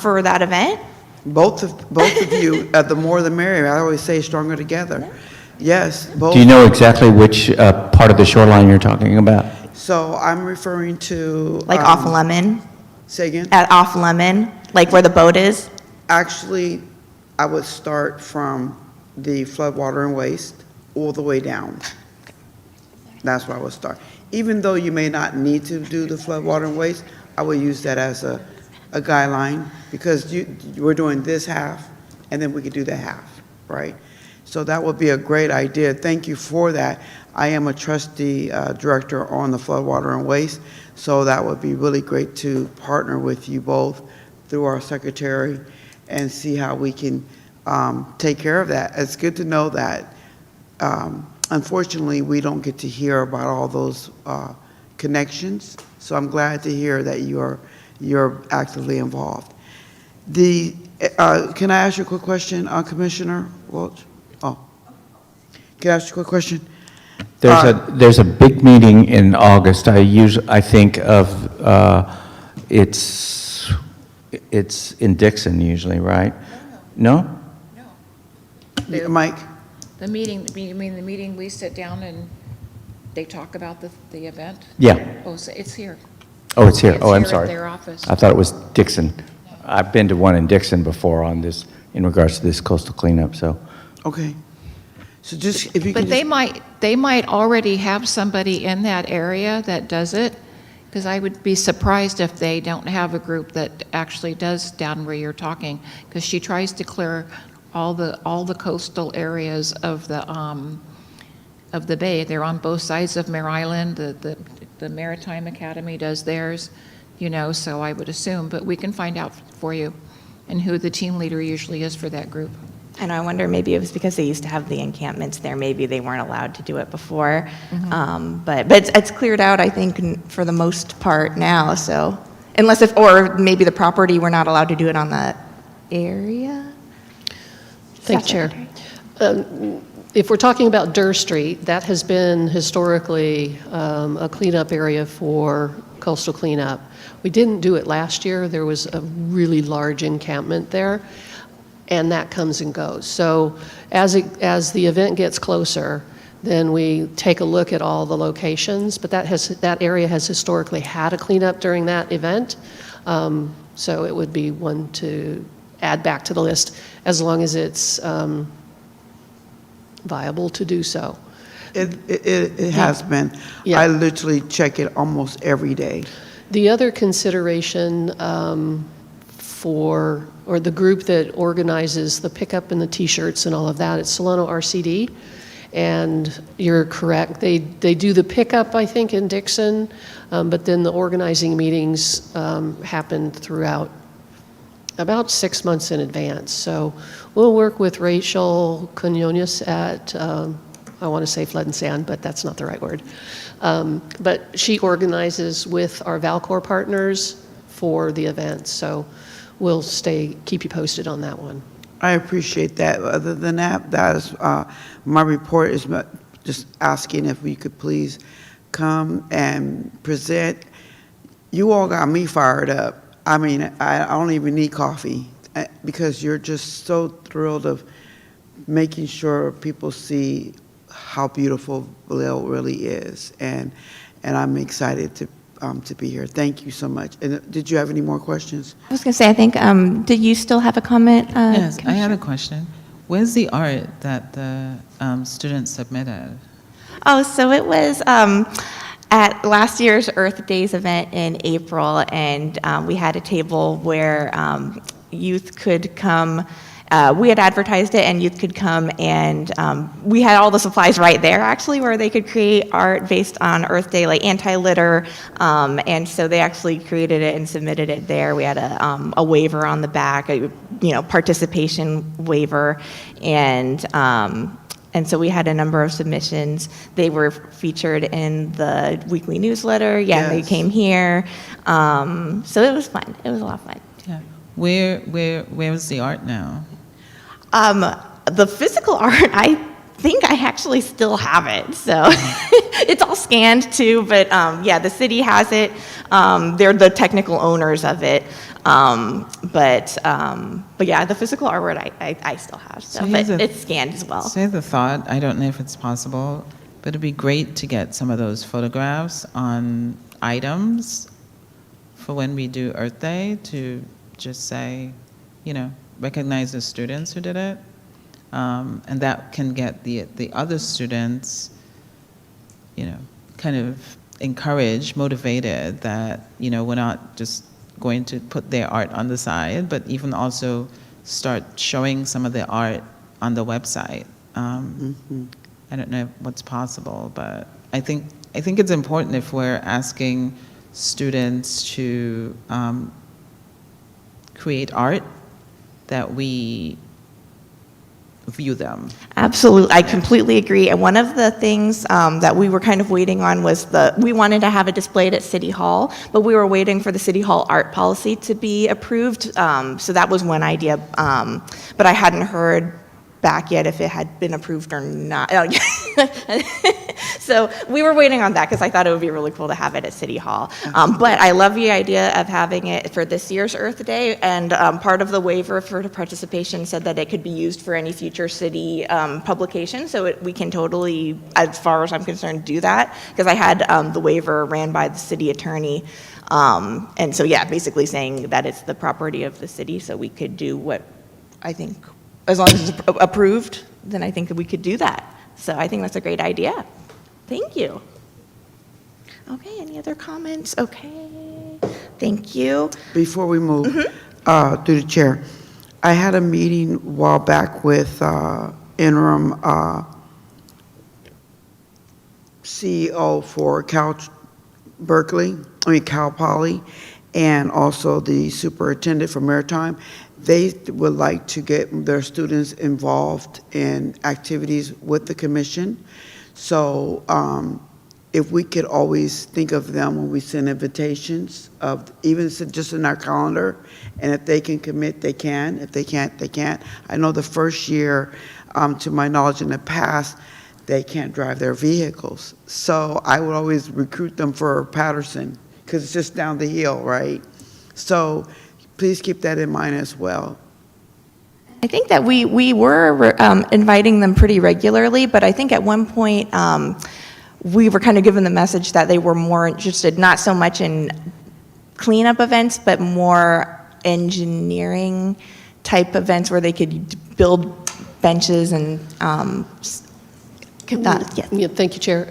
for that event.
Both of you, the more the merrier. I always say stronger together. Yes, both.
Do you know exactly which part of the shoreline you're talking about?
So I'm referring to.
Like off Lemon,
Say again?
at off Lemon, like where the boat is.
Actually, I would start from the floodwater and waste all the way down. That's where I would start. Even though you may not need to do the floodwater and waste, I would use that as a guideline, because we're doing this half, and then we could do the half, right? So that would be a great idea. Thank you for that. I am a trustee director on the floodwater and waste, so that would be really great to partner with you both through our secretary and see how we can take care of that. It's good to know that unfortunately we don't get to hear about all those connections, so I'm glad to hear that you're actively involved. Can I ask you a quick question, Commissioner Welch? Oh, can I ask you a quick question?
There's a big meeting in August. I think of it's in Dixon usually, right? No?
Mike?
The meeting, you mean the meeting we sit down and they talk about the event?
Yeah.
Oh, so it's here.
Oh, it's here.
It's
Oh, I'm
here at
sorry.
their office.
I thought it was Dixon. I've been to one in Dixon before on this, in regards to this coastal cleanup, so.
Okay. So just, if you
But
can
they might already have somebody in that area that does it, because I would be surprised if they don't have a group that actually does down where you're talking, because she tries to clear all the coastal areas of the bay. They're on both sides of Mare Island. The Maritime Academy does theirs, so I would assume, but we can find out for you and who the team leader usually is for that group.
And I wonder, maybe it was because they used to have the encampments there, maybe they weren't allowed to do it before. But it's cleared out, I think, for the most part now, so, or maybe the property, we're not allowed to do it on the area?
Thank you, Chair. If we're talking about Durr Street, that has been historically a cleanup area for coastal cleanup. We didn't do it last year. There was a really large encampment there, and that comes and goes. So as the event gets closer, then we take a look at all the locations, but that area has historically had a cleanup during that event. So it would be one to add back to the list, as long as it's viable to do so.
It has been.
Yeah.
I literally check it almost every day.
The other consideration or the group that organizes the pickup and the T-shirts and all of that, it's Solano RCD, and you're correct. They do the pickup, I think, in Dixon, but then the organizing meetings happen throughout about 6 months in advance. So we'll work with Rachel Quinones at, I want to say Flood and Sand, but that's not the right word. But she organizes with our Valcor partners for the event. So we'll keep you posted on that one.
I appreciate that. Other than that, that is, my report is just asking if we could please come and present. You all got me fired up. I mean, I don't even need coffee because you're just so thrilled of making sure people see how beautiful Vallejo really is, and I'm excited to be here. Thank you so much. And did you have any more questions?
I was going to say, I think, did you still have a comment?
Yes, I had a question. Where's the art that the students submitted?
Oh, so it was at last year's Earth Days event in April, and we had a table where youth could come. We had advertised it, and youth could come, and we had all the supplies right there, actually, where they could create art based on Earth Day, like anti-litter, and so they actually created it and submitted it there. We had a waiver on the back, a participation waiver, and And so we had a number of submissions. They were featured in the weekly newsletter. Yeah, they
Yes.
came here. So it was fun. It was a lot of fun.
Yeah. Where's the art now?
The physical art, I think I actually still have it. So it's all scanned too, but yeah, the city has it. They're the technical owners of it. But yeah, the physical artwork I still have. So,
So
but
here's a-
it's scanned as well.
Say the thought, I don't know if it's possible, but it'd be great to get some of those photographs on items for when we do Earth Day to just say, recognize the students who did it. And that can get the other students, kind of encouraged, motivated that, we're not just going to put their art on the side, but even also start showing some of their art on the website. I don't know what's possible, but I think it's important if we're asking students to create art that we view them.
Absolutely, I completely agree. And one of the things that we were kind of waiting on was we wanted to have it displayed at City Hall, but we were waiting for the City Hall art policy to be approved. So that was one idea, but I hadn't heard back yet if it had been approved or not. So we were waiting on that because I thought it would be really cool to have it at City Hall. But I love the idea of having it for this year's Earth Day, and part of the waiver for the participation said that it could be used for any future city publication, so we can totally, as far as I'm concerned, do that, because I had the waiver ran by the city attorney, and so yeah, basically saying that it's the property of the city, so we could do what I think, as long as it's approved, then I think that we could do that. So I think that's a great idea. Thank you. Okay, any other comments? Okay, thank you.
Before we move, through the chair, I had a meeting a while back with interim CEO for Cal Poly, and also the superintendent for Maritime. They would like to get their students involved in activities with the commission. So if we could always think of them when we send invitations, of even just in our calendar, and if they can commit, they can. If they can't, they can't. I know the first year, to my knowledge in the past, they can't drive their vehicles. So I would always recruit them for Patterson, because it's just down the hill, right? So please keep that in mind as well.
I think that we were inviting them pretty regularly, but I think at one point we were kind of given the message that they were more interested, not so much in cleanup events, but more engineering type events where they could build benches and, yeah.
Yeah, thank you, Chair.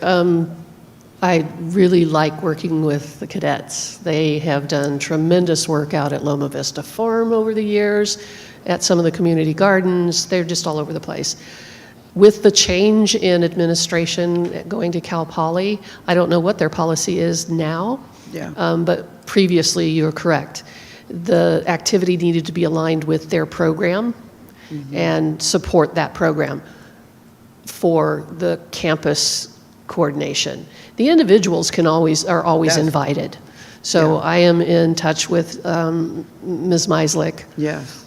I really like working with the cadets. They have done tremendous work out at Loma Vista Farm over the years, at some of the community gardens. They're just all over the place. With the change in administration going to Cal Poly, I don't know what their policy is now, but previously you're correct. The activity needed to be aligned with their program and support that program for the campus coordination. The individuals are always invited. So I am in touch with Ms. Meislick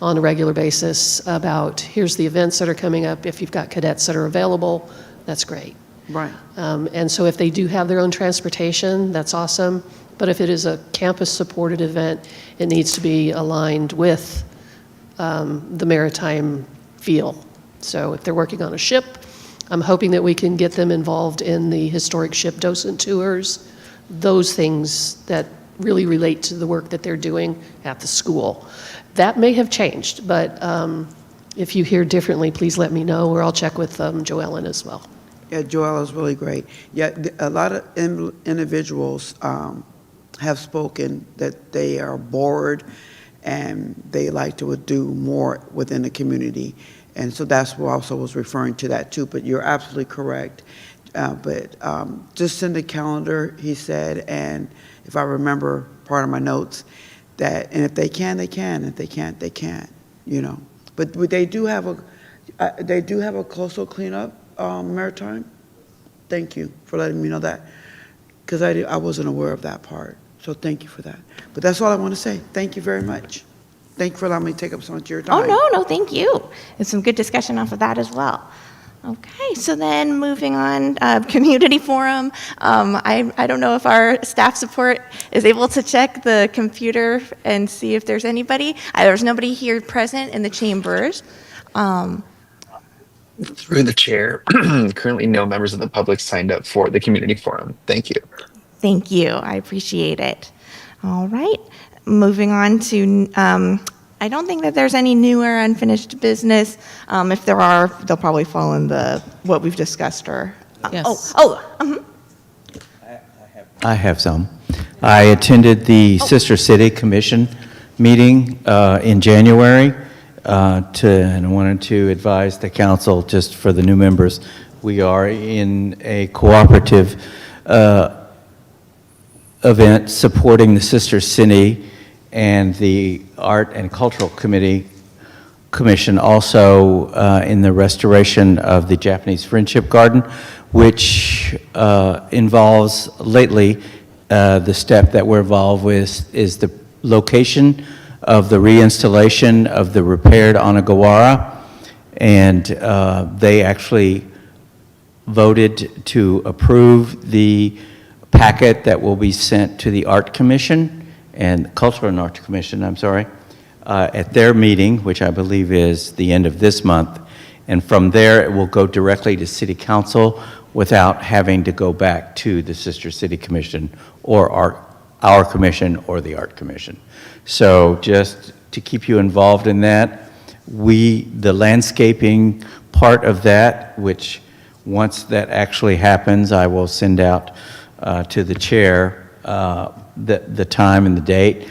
on a regular basis about, here's the events that are coming up. If you've got cadets that are available, that's great.
Right.
And so if they do have their own transportation, that's awesome. But if it is a campus-supported event, it needs to be aligned with the maritime feel. So if they're working on a ship, I'm hoping that we can get them involved in the historic ship docent tours, those things that really relate to the work that they're doing at the school. That may have changed, but if you hear differently, please let me know, or I'll check with Joellen as well.
Yeah, Joelle is really great. Yeah, a lot of individuals have spoken that they are bored and they like to do more within the community. And so that's what I also was referring to that too, but you're absolutely correct. But just send a calendar, he said, and if I remember part of my notes, and if they can, they can. If they can't, they can't, you know. But they do have a coastal cleanup Maritime? Thank you for letting me know that, because I wasn't aware of that part. So thank you for that. But that's all I want to say. Thank you very much. Thank you for allowing me to take up so much of your
Oh,
time.
no, thank you. It's some good discussion off of that as well. Okay, so then moving on, community forum. I don't know if our staff support is able to check the computer and see if there's anybody. There's nobody here present in the chambers.
Through the chair, currently no members of the public signed up for the community forum. Thank you.
Thank you, I appreciate it. All right, moving on to, I don't think that there's any new or unfinished business. If there are, they'll probably fall in what we've discussed or,
Yes.
I have some. I attended the Sister City Commission meeting in January, and I wanted to advise the council, just for the new members, we are in a cooperative event supporting the Sister City and the Art and Cultural Commission also in the restoration of the Japanese Friendship Garden, which involves lately the step that we're involved with is the location of the reinstallation of the repaired Onagawara, and they actually voted to approve the packet that will be sent to the Art Commission and Cultural and Art Commission, I'm sorry, at their meeting, which I believe is the end of this month. And from there, it will go directly to City Council without having to go back to the Sister City Commission or our commission or the Art Commission. So just to keep you involved in that, the landscaping part of that, which once that actually happens, I will send out to the chair the time and the date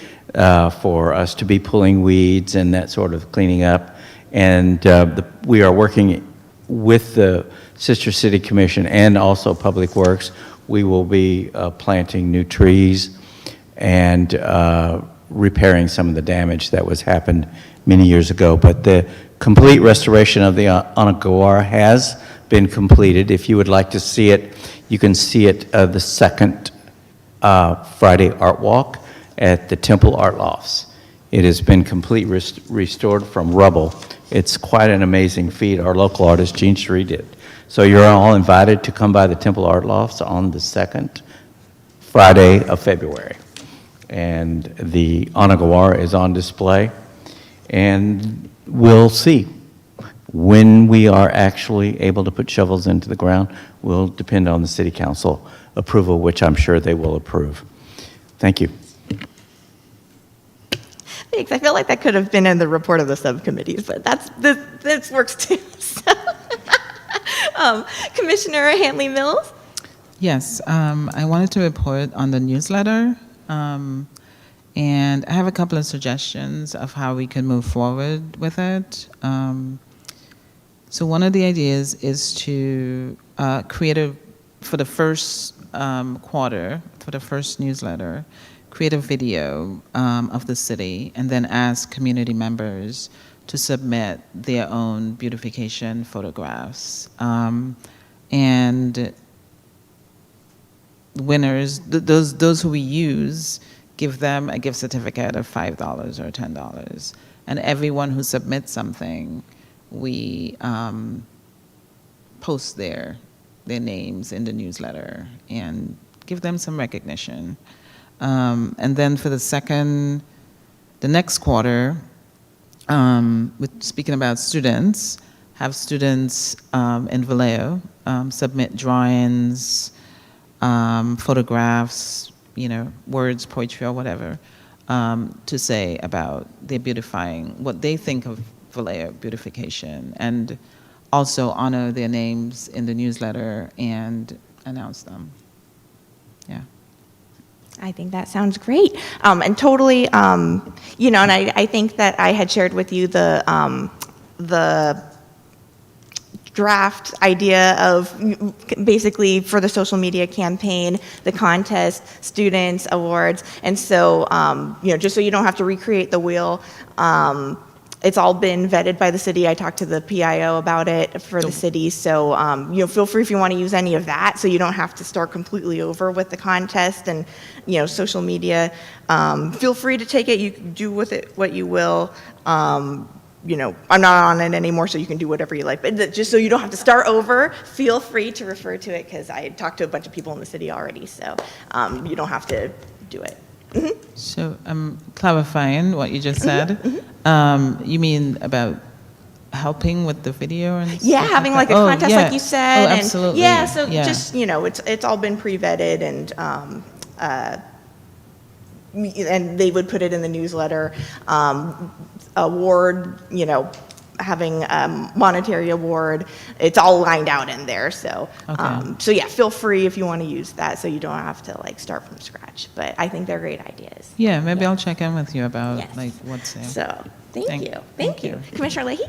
for us to be pulling weeds and that sort of cleaning up. And we are working with the Sister City Commission and also Public Works. We will be planting new trees and repairing some of the damage that was happened many years ago. But the complete restoration of the Onagawara has been completed. If you would like to see it, you can see it the second Friday Art Walk at the Temple Art Lofts. It has been completely restored from rubble. It's quite an amazing feat. Our local artist, Jean Cherie, did. So you're all invited to come by the Temple Art Lofts on the second Friday of February. And the Onagawara is on display. And we'll see. When we are actually able to put shovels into the ground will depend on the City Council approval, which I'm sure they will approve. Thank you.
Thanks, I feel like that could have been in the report of the subcommittees, but this works too. Commissioner Hanley Mills?
Yes, I wanted to report on the newsletter, and I have a couple of suggestions of how we can move forward with it. So one of the ideas is to create for the first quarter, for the first newsletter, create a video of the city and then ask community members to submit their own beautification photographs. And winners, those who we use, give them a gift certificate of $5 or $10. And everyone who submits something, we post their names in the newsletter and give them some recognition. And then for the next quarter, speaking about students, have students in Vallejo submit drawings, photographs, words, poetry, or whatever, to say about their beautifying, what they think of Vallejo beautification, and also honor their names in the newsletter and announce them. Yeah.
I think that sounds great. And totally, and I think that I had shared with you the draft idea of basically for the social media campaign, the contest, students, awards. And so, just so you don't have to recreate the wheel, it's all been vetted by the city. I talked to the PIO about it for the city, so feel free if you want to use any of that, so you don't have to start completely over with the contest and social media. Feel free to take it. You can do with it what you will. I'm not on it anymore, so you can do whatever you like. But just so you don't have to start over, feel free to refer to it, because I talked to a bunch of people in the city already, so you don't have to do it.
So I'm clarifying what you just said. You mean about helping with the video and
Yeah,
stuff
having
like
like a
that?
contest,
yeah.
like you said.
Oh, absolutely.
And so
Yeah.
just, it's all been pre-vetted, and they would put it in the newsletter. Award, having a monetary award, it's all lined out in there. So,
Okay.
yeah, feel free if you want to use that, so you don't have to like start from scratch. But I think they're great ideas.
Yeah, maybe I'll check in with you about
Yes.
like what's there.
So, thank
Thank-
you.
thank
Thank you.
you.
Commissioner Leahy?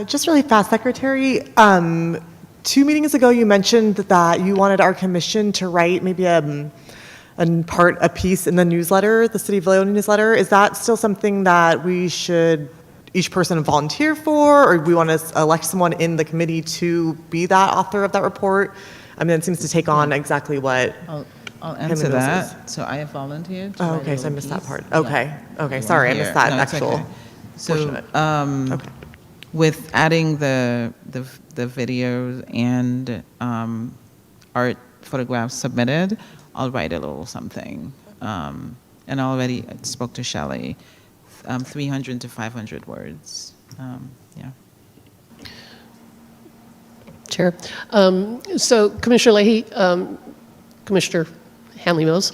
Just really fast, Secretary. 2 meetings ago, you mentioned that you wanted our commission to write maybe a piece in the newsletter, the City of Vallejo newsletter. Is that still something that we should each person volunteer for, or we want to elect someone in the committee to be that author of that report? I mean, it seems to take on exactly what.
I'll answer
Mills
that. So I have volunteered. to
Oh,
write a
okay, so I
little
missed that
piece.
part.
Yeah.
Okay, okay,
You
sorry, I
wanna
missed
hear it?
that
No, it's
actual
okay.
portion of it. Okay.
With adding the videos and art photographs submitted, I'll write a little something. And I already spoke to Shelley, 300 to 500 words. Yeah.
Chair. So Commissioner Leahy, Commissioner Hanley Mills,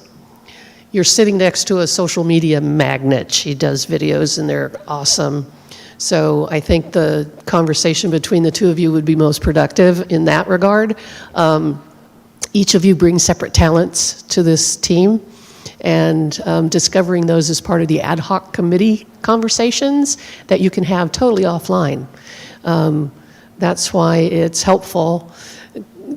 you're sitting next to a social media magnet. She does videos and they're awesome. So I think the conversation between the two of you would be most productive in that regard. Each of you brings separate talents to this team, and discovering those as part of the ad hoc committee conversations that you can have totally offline. That's why it's helpful.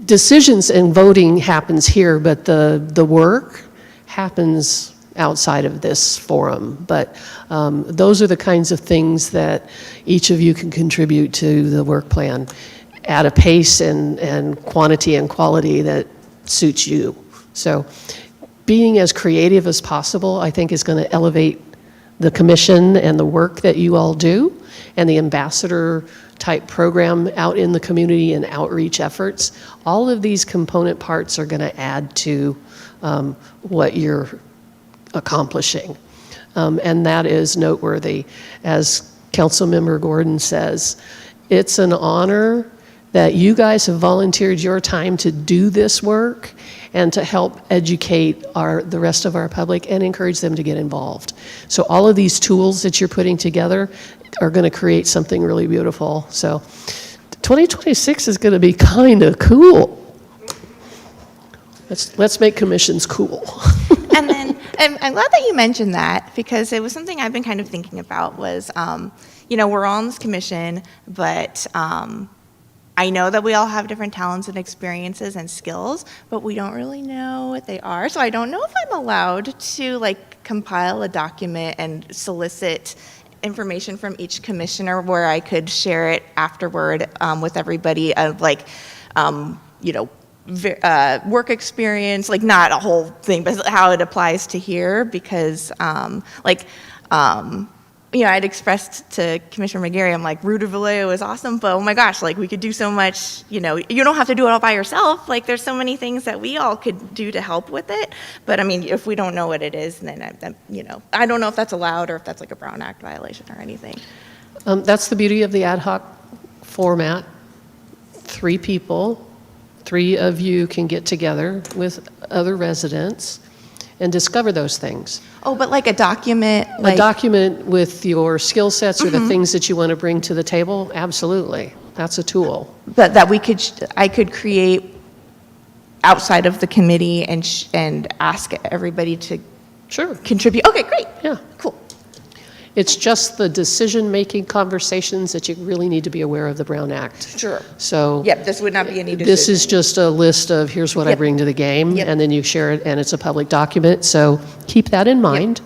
Decisions and voting happens here, but the work happens outside of this forum. But those are the kinds of things that each of you can contribute to the work plan at a pace and quantity and quality that suits you. So being as creative as possible, I think, is going to elevate the commission and the work that you all do, and the ambassador type program out in the community and outreach efforts. All of these component parts are going to add to what you're accomplishing. And that is noteworthy. As Councilmember Gordon says, it's an honor that you guys have volunteered your time to do this work and to help educate the rest of our public and encourage them to get involved. So all of these tools that you're putting together are going to create something really beautiful. So 2026 is going to be kind of cool. Let's make commissions cool.
And then, and I'm glad that you mentioned that, because it was something I've been kind of thinking about was, we're all on this commission, but I know that we all have different talents and experiences and skills, but we don't really know what they are. So I don't know if I'm allowed to compile a document and solicit information from each commissioner where I could share it afterward with everybody of work experience, not a whole thing, but how it applies to here, because I'd expressed to Commissioner McGarry, I'm like, Ruta Vallejo is awesome, but oh my gosh, we could do so much, you don't have to do it all by yourself. There's so many things that we all could do to help with it. But I mean, if we don't know what it is, then I don't know if that's allowed or if that's a Brown Act violation or anything.
That's the beauty of the ad hoc format. 3 people, 3 of you can get together with other residents and discover those things.
Oh, but a document?
A document with your skill sets or the things that you want to bring to the table? Absolutely. That's a tool.
But that I could create outside of the committee and ask everybody to
Sure.
contribute. Okay, great.
Yeah.
Cool.
It's just the decision-making conversations that you really need to be aware of the Brown Act.
Sure.
So
Yep, this would not be any decision.
this is just a list of here's what I
Yep.
bring to the game,
Yep.
and then you share it, and it's a public document. So keep that in mind.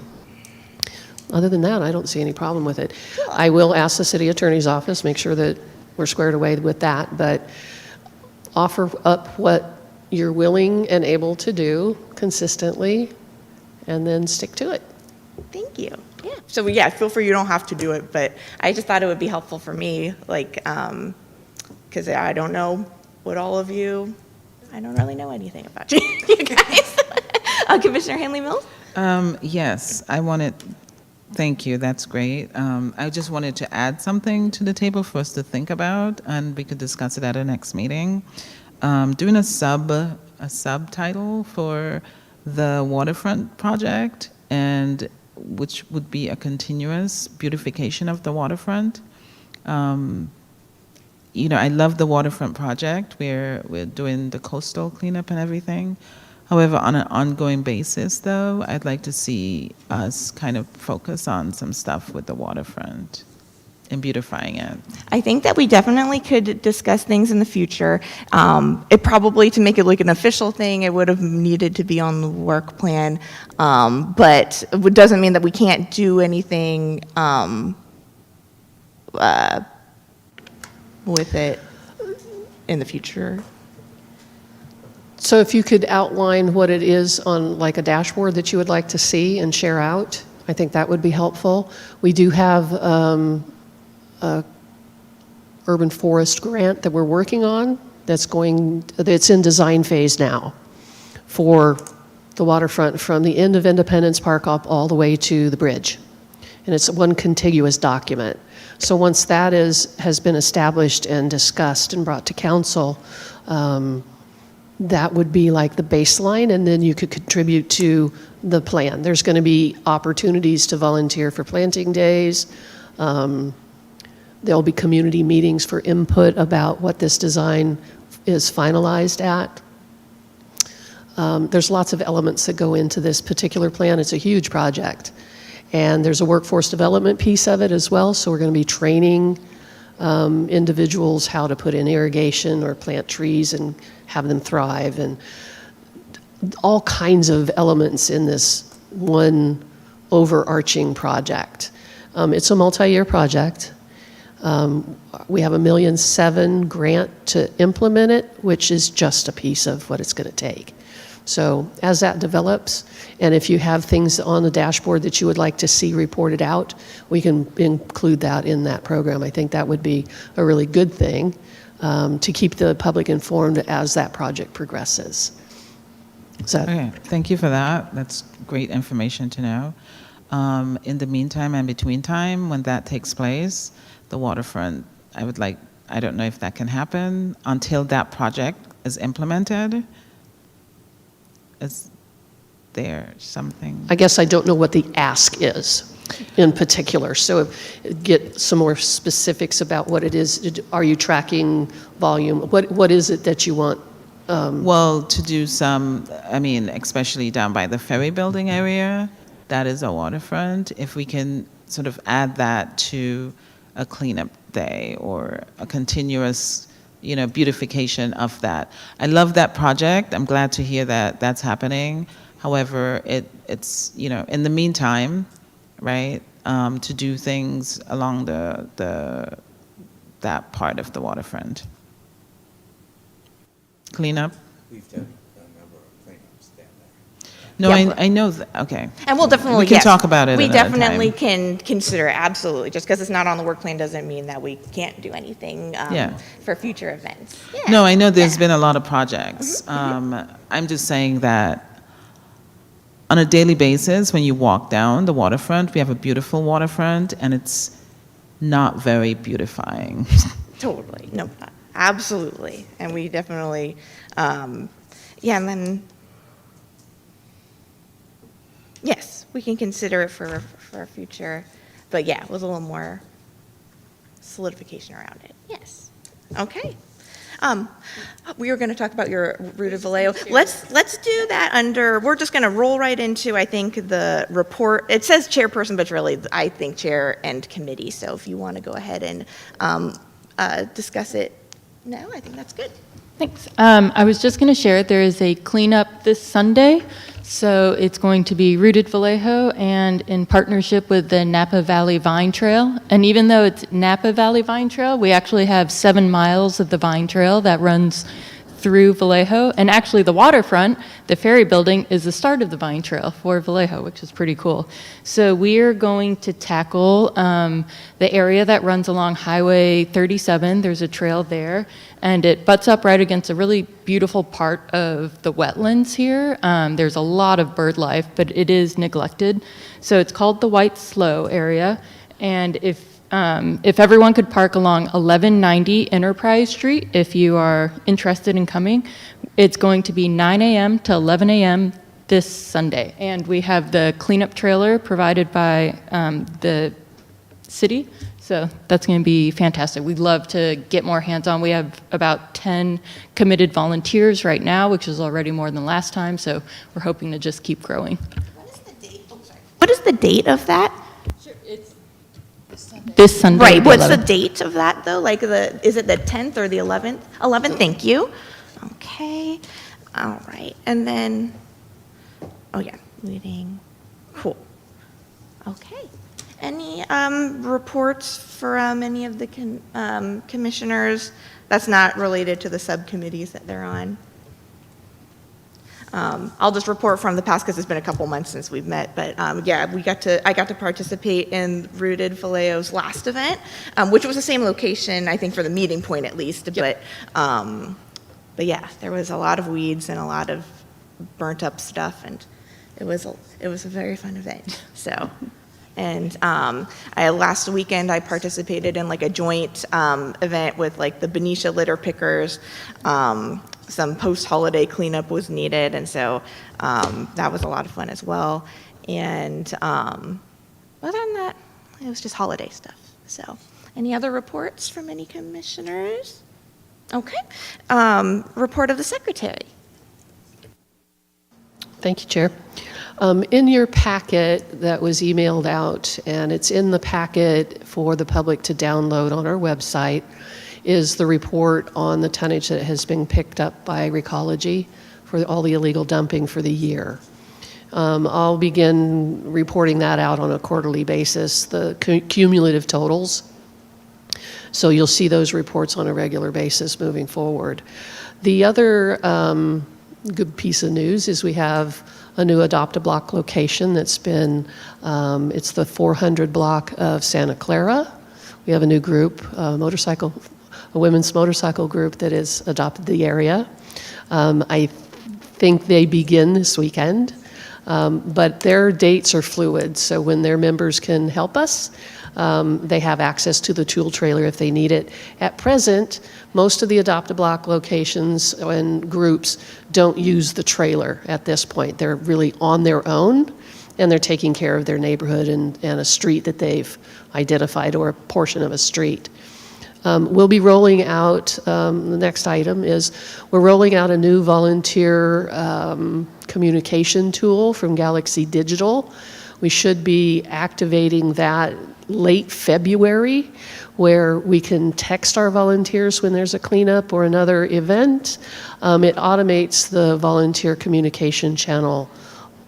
Other than that, I don't see any problem with it. I will ask the city attorney's office, make sure that we're squared away with that, but offer up what you're willing and able to do consistently, and then stick to it.
Thank you. Yeah. So yeah, feel free. You don't have to do it, but I just thought it would be helpful for me, like, because I don't know what all of you. I don't really know anything about you, you guys. Commissioner Hanley Mills.
Yes, thank you, that's great. I just wanted to add something to the table for us to think about, and we could discuss it at our next meeting. Doing a subtitle for the waterfront project, and which would be a continuous beautification of the waterfront. I love the waterfront project where we're doing the coastal cleanup and everything. However, on an ongoing basis, though, I'd like to see us kind of focus on some stuff with the waterfront and beautifying it.
I think that we definitely could discuss things in the future. It probably, to make it like an official thing, it would have needed to be on the work plan. But it doesn't mean that we can't do anything with it in the future.
So if you could outline what it is on like a dashboard that you would like to see and share out, I think that would be helpful. We do have a urban forest grant that we're working on that's in design phase now for the waterfront from the end of Independence Park up all the way to the bridge. And it's one contiguous document. So once that has been established and discussed and brought to council, that would be like the baseline, and then you could contribute to the plan. There's going to be opportunities to volunteer for planting days. There'll be community meetings for input about what this design is finalized at. There's lots of elements that go into this particular plan. It's a huge project. And there's a workforce development piece of it as well, so we're going to be training individuals how to put in irrigation or plant trees and have them thrive, and all kinds of elements in this one overarching project. It's a multi-year project. We have $1.7 million grant to implement it, which is just a piece of what it's going to take. So as that develops, and if you have things on the dashboard that you would like to see reported out, we can include that in that program. I think that would be a really good thing to keep the public informed as that project progresses.
Okay, thank you for that. That's great information to know. In the meantime and between time, when that takes place, the waterfront, I don't know if that can happen until that project is implemented. Is there something?
I guess I don't know what the ask is in particular. So get some more specifics about what it is. Are you tracking volume? What is it that you want?
Well, to do some, especially down by the ferry building area, that is a waterfront. If we can sort of add that to a cleanup day or a continuous beautification of that. I love that project. I'm glad to hear that that's happening. However, it's in the meantime, right, to do things along that part of the waterfront. Cleanup.
We've done a number of cleanups down there.
No,
Yeah,
I know that. Okay.
And we'll definitely
we can talk about it.
We
another
definitely
time.
can consider it, absolutely. Just because it's not on the work plan doesn't mean that we can't do anything for future events. Yeah.
No, I know there's been a lot of projects. I'm just saying that on a daily basis, when you walk down the waterfront, we have a beautiful waterfront, and it's not very beautifying.
Totally. No, absolutely. And we definitely, and then, yes, we can consider it for a future, but yeah, with a little more solidification around it. Yes. Okay. We were going to talk about your route of Vallejo. Let's do that under, we're just going to roll right into, I think, the report. It says chairperson, but really, I think chair and committee. So if you want to go ahead and discuss it now, I think that's good.
Thanks. I was just going to share there is a cleanup this Sunday. So it's going to be Rooted Vallejo and in partnership with the Napa Valley Vine Trail. And even though it's Napa Valley Vine Trail, we actually have 7 miles of the Vine Trail that runs through Vallejo. And actually the waterfront, the ferry building, is the start of the Vine Trail for Vallejo, which is pretty cool. So we are going to tackle the area that runs along Highway 37. There's a trail there, and it butts up right against a really beautiful part of the wetlands here. There's a lot of bird life, but it is neglected. So it's called the White Slough area. And if everyone could park along 1190 Enterprise Street, if you are interested in coming, it's going to be 9 a.m. to 11 a.m. this Sunday. And we have the cleanup trailer provided by the city. So that's going to be fantastic. We'd love to get more hands-on. We have about 10 committed volunteers right now, which is already more than last time. So we're hoping to just keep growing.
What is the date? Oh, sorry. What is the date of that?
Sure, it's this Sunday.
Right. What's
11th.
the date of that though? Like is it the 10th or the 11th? 11th. Thank you. Okay. All right. And then, oh yeah, meeting. Cool. Okay. Any reports from any of the commissioners that's not related to the subcommittees that they're on? I'll just report from the past because it's been a couple months since we've met, but yeah, I got to participate in Rooted Vallejo's last event, which was the same location, I think, for the meeting point at least. Yep. But yeah, there was a lot of weeds and a lot of burnt up stuff, and it was a very fun event. So. And last weekend I participated in like a joint event with like the Benicia litter pickers. Some post-holiday cleanup was needed, and so that was a lot of fun as well. And other than that, it was just holiday stuff. So, any other reports from any commissioners? Okay. Report of the secretary.
Thank you, Chair. In your packet that was emailed out, and it's in the packet for the public to download on our website, is the report on the tonnage that has been picked up by Recology for all the illegal dumping for the year. I'll begin reporting that out on a quarterly basis, the cumulative totals. So you'll see those reports on a regular basis moving forward. The other good piece of news is we have a new Adopt-A-Block location that's been, it's the 400 block of Santa Clara. We have a new group, a women's motorcycle group that has adopted the area. I think they begin this weekend, but their dates are fluid, so when their members can help us, they have access to the tool trailer if they need it. At present, most of the Adopt-A-Block locations and groups don't use the trailer at this point. They're really on their own, and they're taking care of their neighborhood and a street that they've identified or a portion of a street. We'll be rolling out, the next item is we're rolling out a new volunteer communication tool from Galaxy Digital. We should be activating that late February, where we can text our volunteers when there's a cleanup or another event. It automates the volunteer communication channel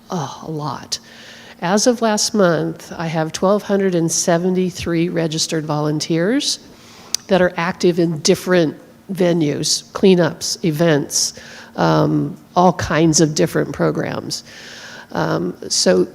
a lot. As of last month, I have 1,273 registered volunteers that are active in different venues, cleanups, events, all kinds of different programs. So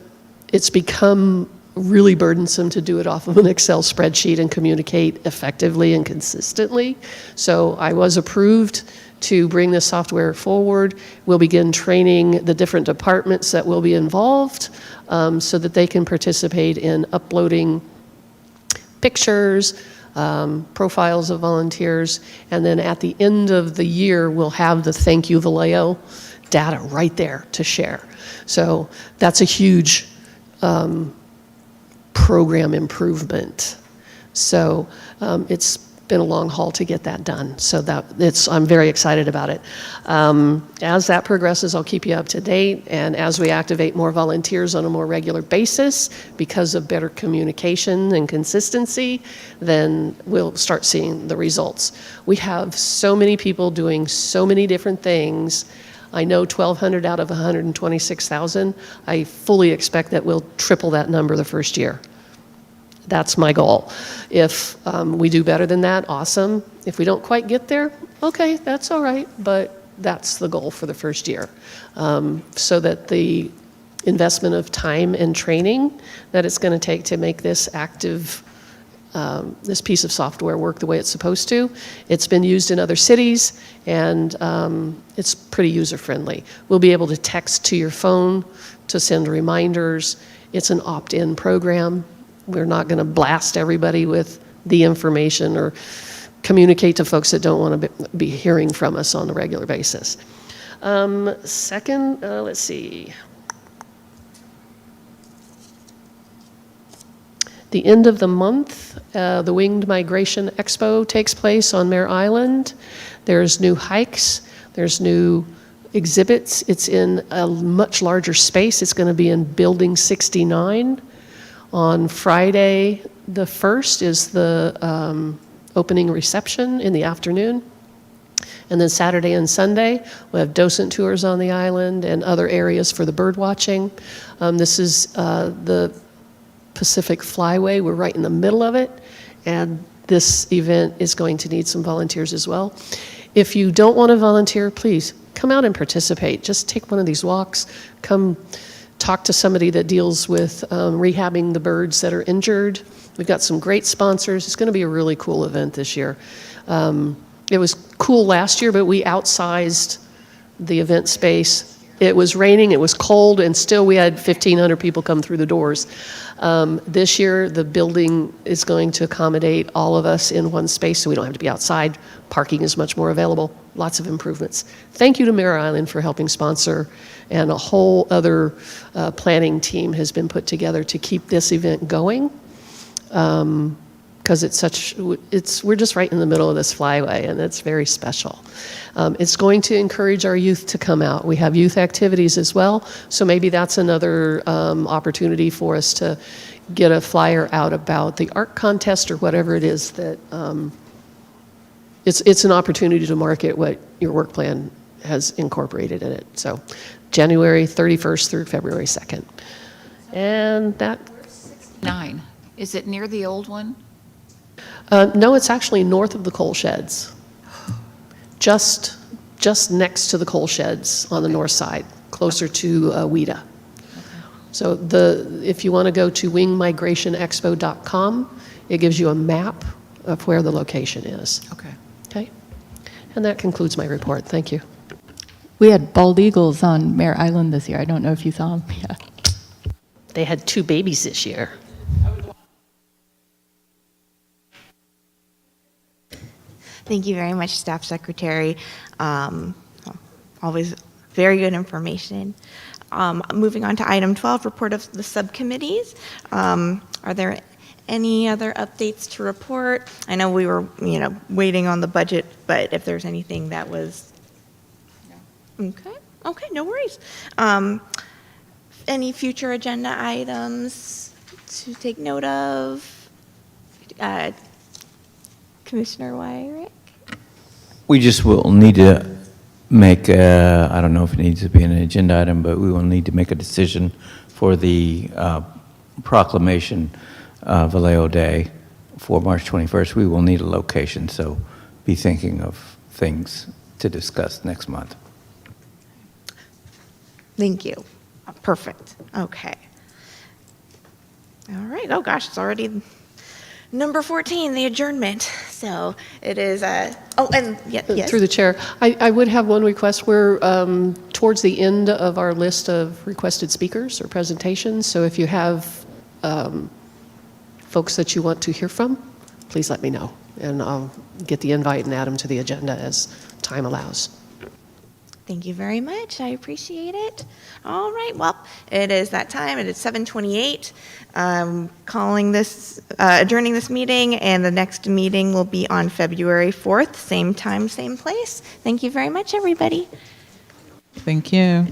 it's become really burdensome to do it off of an Excel spreadsheet and communicate effectively and consistently. So I was approved to bring this software forward. We'll begin training the different departments that will be involved so that they can participate in uploading pictures, profiles of volunteers, and then at the end of the year, we'll have the Thank You Vallejo data right there to share. So that's a huge program improvement. So it's been a long haul to get that done. So I'm very excited about it. As that progresses, I'll keep you up to date. And as we activate more volunteers on a more regular basis, because of better communication and consistency, then we'll start seeing the results. We have so many people doing so many different things. I know 1,200 out of 126,000. I fully expect that we'll triple that number the first year. That's my goal. If we do better than that, awesome. If we don't quite get there, okay, that's all right, but that's the goal for the first year. So that the investment of time and training that it's going to take to make this active, this piece of software work the way it's supposed to. It's been used in other cities, and it's pretty user-friendly. We'll be able to text to your phone to send reminders. It's an opt-in program. We're not going to blast everybody with the information or communicate to folks that don't want to be hearing from us on a regular basis. Second, let's see. The end of the month, the Winged Migration Expo takes place on Mare Island. There's new hikes. There's new exhibits. It's in a much larger space. It's going to be in Building 69. On Friday, the 1st, is the opening reception in the afternoon. And then Saturday and Sunday, we have docent tours on the island and other areas for the bird watching. This is the Pacific Flyway. We're right in the middle of it. And this event is going to need some volunteers as well. If you don't want to volunteer, please come out and participate. Just take one of these walks. Come talk to somebody that deals with rehabbing the birds that are injured. We've got some great sponsors. It's going to be a really cool event this year. It was cool last year, but we outsized the event space. It was raining, it was cold, and still we had 1,500 people come through the doors. This year, the building is going to accommodate all of us in one space, so we don't have to be outside. Parking is much more available. Lots of improvements. Thank you to Mare Island for helping sponsor, and a whole other planning team has been put together to keep this event going. Because we're just right in the middle of this flyway, and it's very special. It's going to encourage our youth to come out. We have youth activities as well, so maybe that's another opportunity for us to get a flyer out about the art contest or whatever it is that, it's an opportunity to market what your work plan has incorporated in it. So January 31st through February 2nd. And that...
9. Is it near the old one?
No, it's actually north of the coal sheds. Just next to the coal sheds on the north side, closer to Ouida. So if you want to go to wingmigrationexpo.com, it gives you a map of where the location is.
Okay.
Okay? And that concludes my report. Thank you.
We had bald eagles on Mare Island this year. I don't know if you saw them. Yeah.
They had 2 babies this year.
Thank you very much, Staff Secretary. Always very good information. Moving on to item 12, report of the subcommittees. Are there any other updates to report? I know we were, waiting on the budget, but if there's anything that was... No. Okay, no worries. Any future agenda items to take note of? Commissioner Wyrick?
We just will need to make, I don't know if it needs to be an agenda item, but we will need to make a decision for the proclamation Vallejo Day for March 21st. We will need a location, so be thinking of things to discuss next month.
Thank you. Perfect. Okay. All right. Oh, gosh, it's already number 14, the adjournment. So it is, yes.
Through the chair, I would have one request. We're towards the end of our list of requested speakers or presentations, so if you have folks that you want to hear from, please let me know, and I'll get the invite and add them to the agenda as time allows.
Thank you very much. I appreciate it. All right. Well, it is that time. It is 7:28. Adjourning this meeting, and the next meeting will be on February 4th, same time, same place. Thank you very much, everybody.
Thank you.